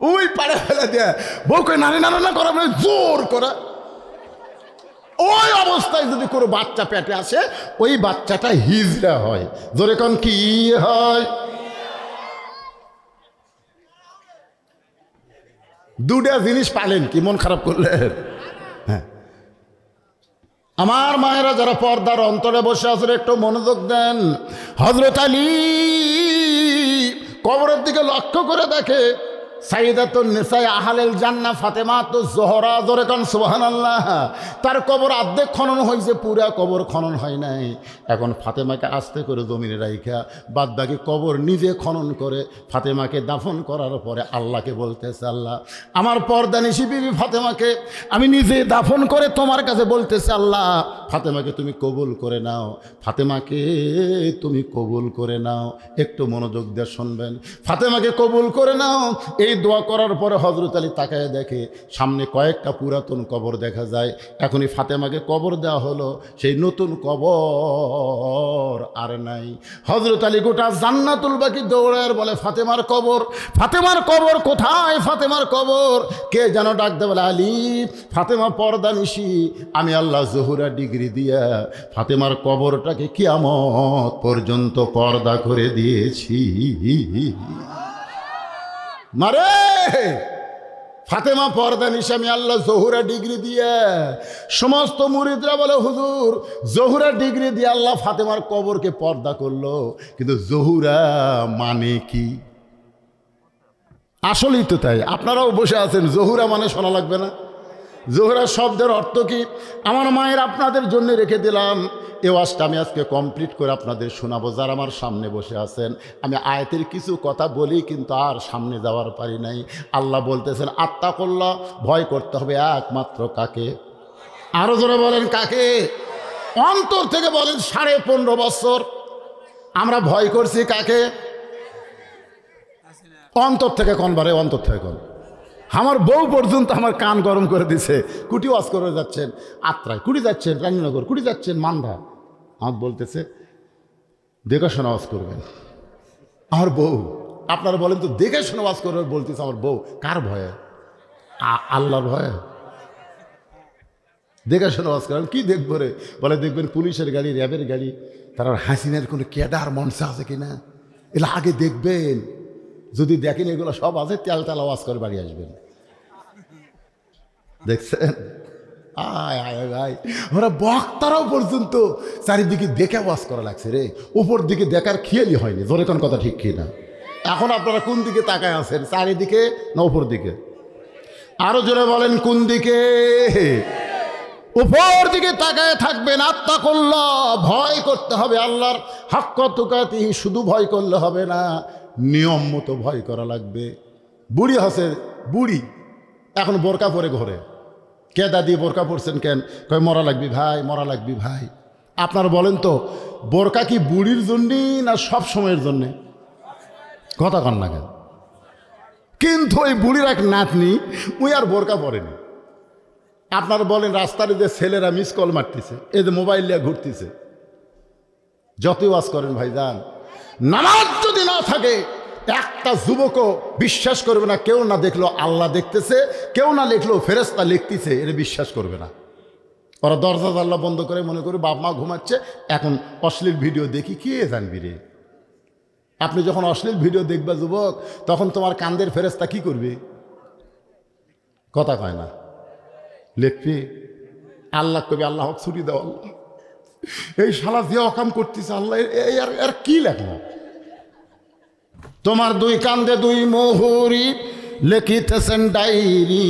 ওই পাড়ে ফেলে দেয়, বউকে নানি না করা মানে জোর করা। ওই অবস্থায় যদি কোনো বাচ্চা পেটে আসে, ওই বাচ্চাটা হিজড়া হয়। জোরে কোন কি হয়? দুটা জিনিস পালেন কি মন খারাপ করলেন? হ্যাঁ, আমার মায়েরা যারা পর্দার অন্তরে বসে আছেন একটু মনোযোগ দেন। হযরত আলী কবরের দিকে লক্ষ্য করে দেখে সাইয়্যিদাতুন নিসা আহলিল জান্নাহ ফাতেমাতুজ জোহরা, জোরে কোন সুবহানাল্লাহ। তার কবর অর্ধেক খনন হয়েছে, পুরা কবর খনন হয় নাই। এখন ফাতেমাকে আস্তে করে জমিনে রাইখা বাদ বাকি কবর নিজে খনন করে ফাতেমাকে দাফন করার পরে আল্লাহকে বলতেছে, আল্লাহ আমার পর্দানিশী বিবি ফাতেমাকে আমি নিজে দাফন করে তোমার কাছে বলতেছি, আল্লাহ ফাতেমাকে তুমি কবুল করে নাও, ফাতেমাকে তুমি কবুল করে নাও। একটু মনোযোগ দিয়ে শুনবেন, ফাতেমাকে কবুল করে নাও। এই দোয়া করার পরে হযরত আলী তাকায় দেখে সামনে কয়েকটা পুরাতন কবর দেখা যায়। এখনই ফাতেমাকে কবর দেওয়া হলো, সেই নতুন কবর আর নাই। হযরত আলী গোটা জান্নাতুল বাকি দৌড়ায় বলে, ফাতেমার কবর, ফাতেমার কবর কোথায়? ফাতেমার কবর। কে যেন ডাক দে বলে, আলী ফাতেমা পর্দানিশী, আমি আল্লাহ জহুরা ডিগ্রি দিয়া ফাতেমার কবরটাকে কিয়ামত পর্যন্ত পর্দা করে দিয়েছি। মারে ফাতেমা পর্দানিশী আমি আল্লাহ জহুরা ডিগ্রি দিয়ে। সমস্ত মুরিদরা বলে, হুজুর জহুরা ডিগ্রি দিয়ে আল্লাহ ফাতেমার কবরকে পর্দা করলো, কিন্তু জহুরা মানে কি? আসলেই তো তাই। আপনারাও বসে আছেন, জহুরা মানে শোনা লাগবে না? জোহরা শব্দের অর্থ কি? আমার মায়ের আপনাদের জন্য রেখে দিলাম। এ ওয়াজটা আমি আজকে কমপ্লিট করে আপনাদের শোনাবো। যারা আমার সামনে বসে আছেন, আমি আয়াতের কিছু কথা বলি কিন্তু আর সামনে যাওয়ার পারি নাই। আল্লাহ বলতেছেন আত্তাকুল্লাহ, ভয় করতে হবে একমাত্র কাকে? আরো জোরে বলেন কাকে? অন্তর থেকে বলেন। 15.5 বছর আমরা ভয় করছি কাকে? অন্তর থেকে কোন বারে? অন্তর থেকে কোন? আমার বউ পর্যন্ত আমার কান গরম করে দিছে। কুটি ওয়াজ করে যাচ্ছেন আত্রায়, কুটি যাচ্ছেন রানীনগর, কুটি যাচ্ছেন মান্দা, আমার বলতেছে দেখে শোনা ওয়াজ করবেন। আমার বউ, আপনারা বলেন তো দেখে শোনা ওয়াজ করবেন বলতেছে আমার বউ। কার ভয়ে? আল্লাহর ভয়ে। দেখে শোনা ওয়াজ করেন। কি দেখবো রে? বলে দেখবেন পুলিশের গাড়ি, র্যাবের গাড়ি, তারা হাসিনের কোনো কেদার মনসা আছে কিনা এগুলো আগে দেখবেন। যদি দেখেন এগুলো সব আছে, তেল তেল আওয়াজ করে বাড়ি আসবেন। দেখছেন? আয় আয় ভাই, ওরা বক্তারাও পর্যন্ত চারিদিকে দেখে আওয়াজ করা লাগছে রে। উপর দিকে দেখার খেয়ালই হয়নি। জোরে কোন কথা ঠিক কিনা? এখন আপনারা কোন দিকে তাকায় আছেন? চারিদিকে না উপর দিকে? আরো জোরে বলেন কোন দিকে? উপর দিকে তাকায় থাকবেন। আত্তাকুল্লাহ, ভয় করতে হবে আল্লাহর। হাক্ক তুকাতিহি, শুধু ভয় করলে হবে না, নিয়ম মতো ভয় করা লাগবে। বুড়ি হাসে, বুড়ি এখন বোরকা পরে ঘরে। কে দাদি বোরকা পরছেন কেন? কয় মরা লাগবি ভাই, মরা লাগবি ভাই। আপনারা বলেন তো বোরকা কি বুড়ির জন্যে না সব সময়ের জন্যে? কথা কন না কেন? কিন্তু ওই বুড়ির এক নাতনি, ওই আর বোরকা পরেনি। আপনারা বলেন রাস্তার যে ছেলেরা মিস কল মারতেছে, এই যে মোবাইল নিয়ে ঘুরতেছে, যতই ওয়াজ করেন ভাইজান, নামাজ যদি না থাকে একটা যুবকও বিশ্বাস করবে না। কেউ না দেখলো আল্লাহ দেখতেছে, কেউ না লিখলো ফেরেশতা লিখতেছে, এটা বিশ্বাস করবে না। ওরা দরজা জানলা বন্ধ করে মনে করে বাপ মা ঘুমাচ্ছে, এখন অশ্লীল ভিডিও দেখি। কে জানবি রে? আপনি যখন অশ্লীল ভিডিও দেখবা যুবক, তখন তোমার কান্দের ফেরেশতা কি করবে? কথা কয় না, লিখবি। আল্লাহ কবি আল্লাহ ছুটি দাও, আল্লাহ এই শালা যে অকাম করতেছে, আল্লাহ এর কি লেখলো? তোমার দুই কান্দে দুই মোহরি, লিখিতেছেন ডায়েরি,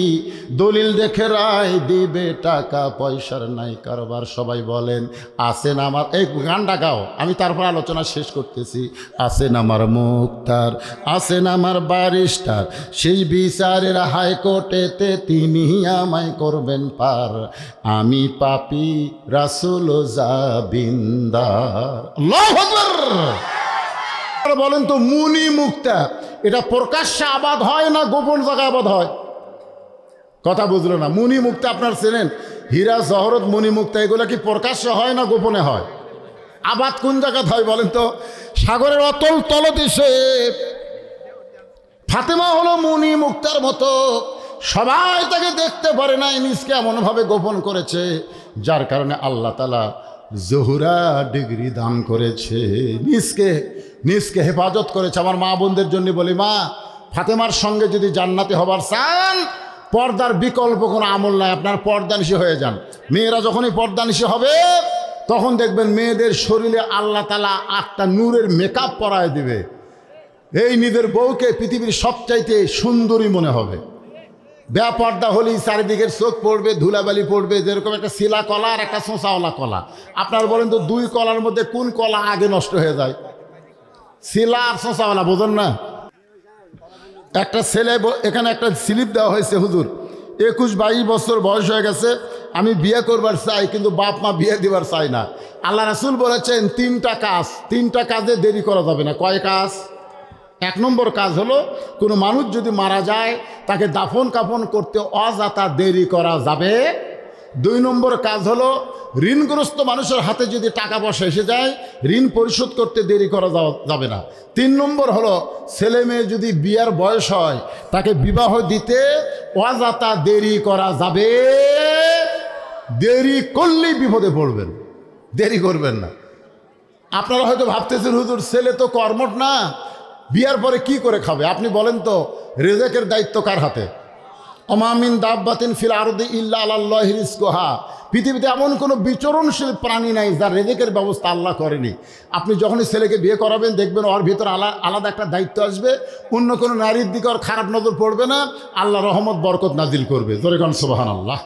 দলিল দেখে রায় দিবে, টাকা পয়সার নাই কারবার। সবাই বলেন আছেন আমার, এই গানটা গাও, আমি তারপর আলোচনা শেষ করতেছি। আছেন আমার মুক্তার, আছেন আমার ব্যারিস্টার, সেই বিচারের হাইকোর্টেতে তিনি আমায় করবেন পার। আমি পাপী রাসূল জাবিন্দার। আল্লাহু আকবার। বলেন তো মুনি মুক্তা এটা প্রকাশ্যে আবাদ হয় না গোপন জায়গায় আবাদ হয়? কথা বুঝলো না। মুনি মুক্তা আপনার চেনেন? হীরা জহরত মুনি মুক্তা এগুলো কি প্রকাশ্যে হয় না গোপনে হয়? আবাদ কোন জায়গায় হয় বলেন তো? সাগরের অতল তলদেশে ফাতেমা হলো মুনি মুক্তার মতো, সবাই তাকে দেখতে পারে নাই, নিজকে এমনভাবে গোপন করেছে, যার কারণে আল্লাহ তাআলা জোহরা ডিগ্রি দান করেছে, নিজকে হেফাজত করেছে। আমার মা বোনদের জন্য বলি, মা, ফাতেমার সঙ্গে যদি জান্নাতে হবার চান, পর্দার বিকল্প কোনো আমল নাই, আপনার পর্দানিশী হয়ে যান। মেয়েরা যখনই পর্দানিশী হবে তখন দেখবেন মেয়েদের শরীরে আল্লাহ তাআলা 8টা নূরের মেকআপ পরায় দিবে। এই নিজের বউকে পৃথিবীর সবচাইতে সুন্দরী মনে হবে। বেপর্দা হলেই চারিদিকের চোখ পড়বে, ধুলাবালি পড়বে, যেরকম একটা শিলা কলা আর একটা শোঁচাওয়ালা কলা। আপনার বলেন তো, 2 কলার মধ্যে কোন কলা আগে নষ্ট হয়ে যায়? শিলা আর শোঁচাওয়ালা, বোঝেন না? একটা ছেলে, এখানে একটা স্লিপ দেওয়া হয়েছে, হুজুর 21-22 বছর বয়স হয়ে গেছে, আমি বিয়ে করবার চাই, কিন্তু বাপ মা বিয়ে দিবার চাই না। আল্লাহ রাসূল বলেছেন 3টা কাজে দেরি করা যাবে না। কয় কাজ? 1 নম্বর কাজ হলো, কোনো মানুষ যদি মারা যায় তাকে দাফন কাফন করতে অযথা দেরি করা যাবে। 2 নম্বর কাজ হলো, ঋণগ্রস্ত মানুষের হাতে যদি টাকা পয়সা এসে যায়, ঋণ পরিশোধ করতে দেরি করা যাবে না। 3 নম্বর হলো, ছেলে মেয়ে যদি বিয়ার বয়স হয় তাকে বিবাহ দিতে অযথা দেরি করা যাবে। দেরি করলেই বিপদে পড়বেন, দেরি করবেন না। আপনারা হয়তো ভাবতেছেন, হুজুর ছেলে তো কর্মঠ না, বিয়ার পরে কি করে খাবে? আপনি বলেন তো, রেজেকের দায়িত্ব কার হাতে? ওমা মিন দাব্বাতিন ফিল আরদি ইল্লা আলাল্লাহি রিজকুহা। পৃথিবীতে এমন কোনো বিচরণশীল প্রাণী নাই যার রেজেকের ব্যবস্থা আল্লাহ করেনি। আপনি যখনই ছেলেকে বিয়ে করাবেন দেখবেন ওর ভিতর আলাদা একটা দায়িত্ব আসবে, অন্য কোনো নারীর দিকে ওর খারাপ নজর পড়বে না, আল্লাহ রহমত বরকত নাজিল করবে। জোরে কোন সুবহানাল্লাহ।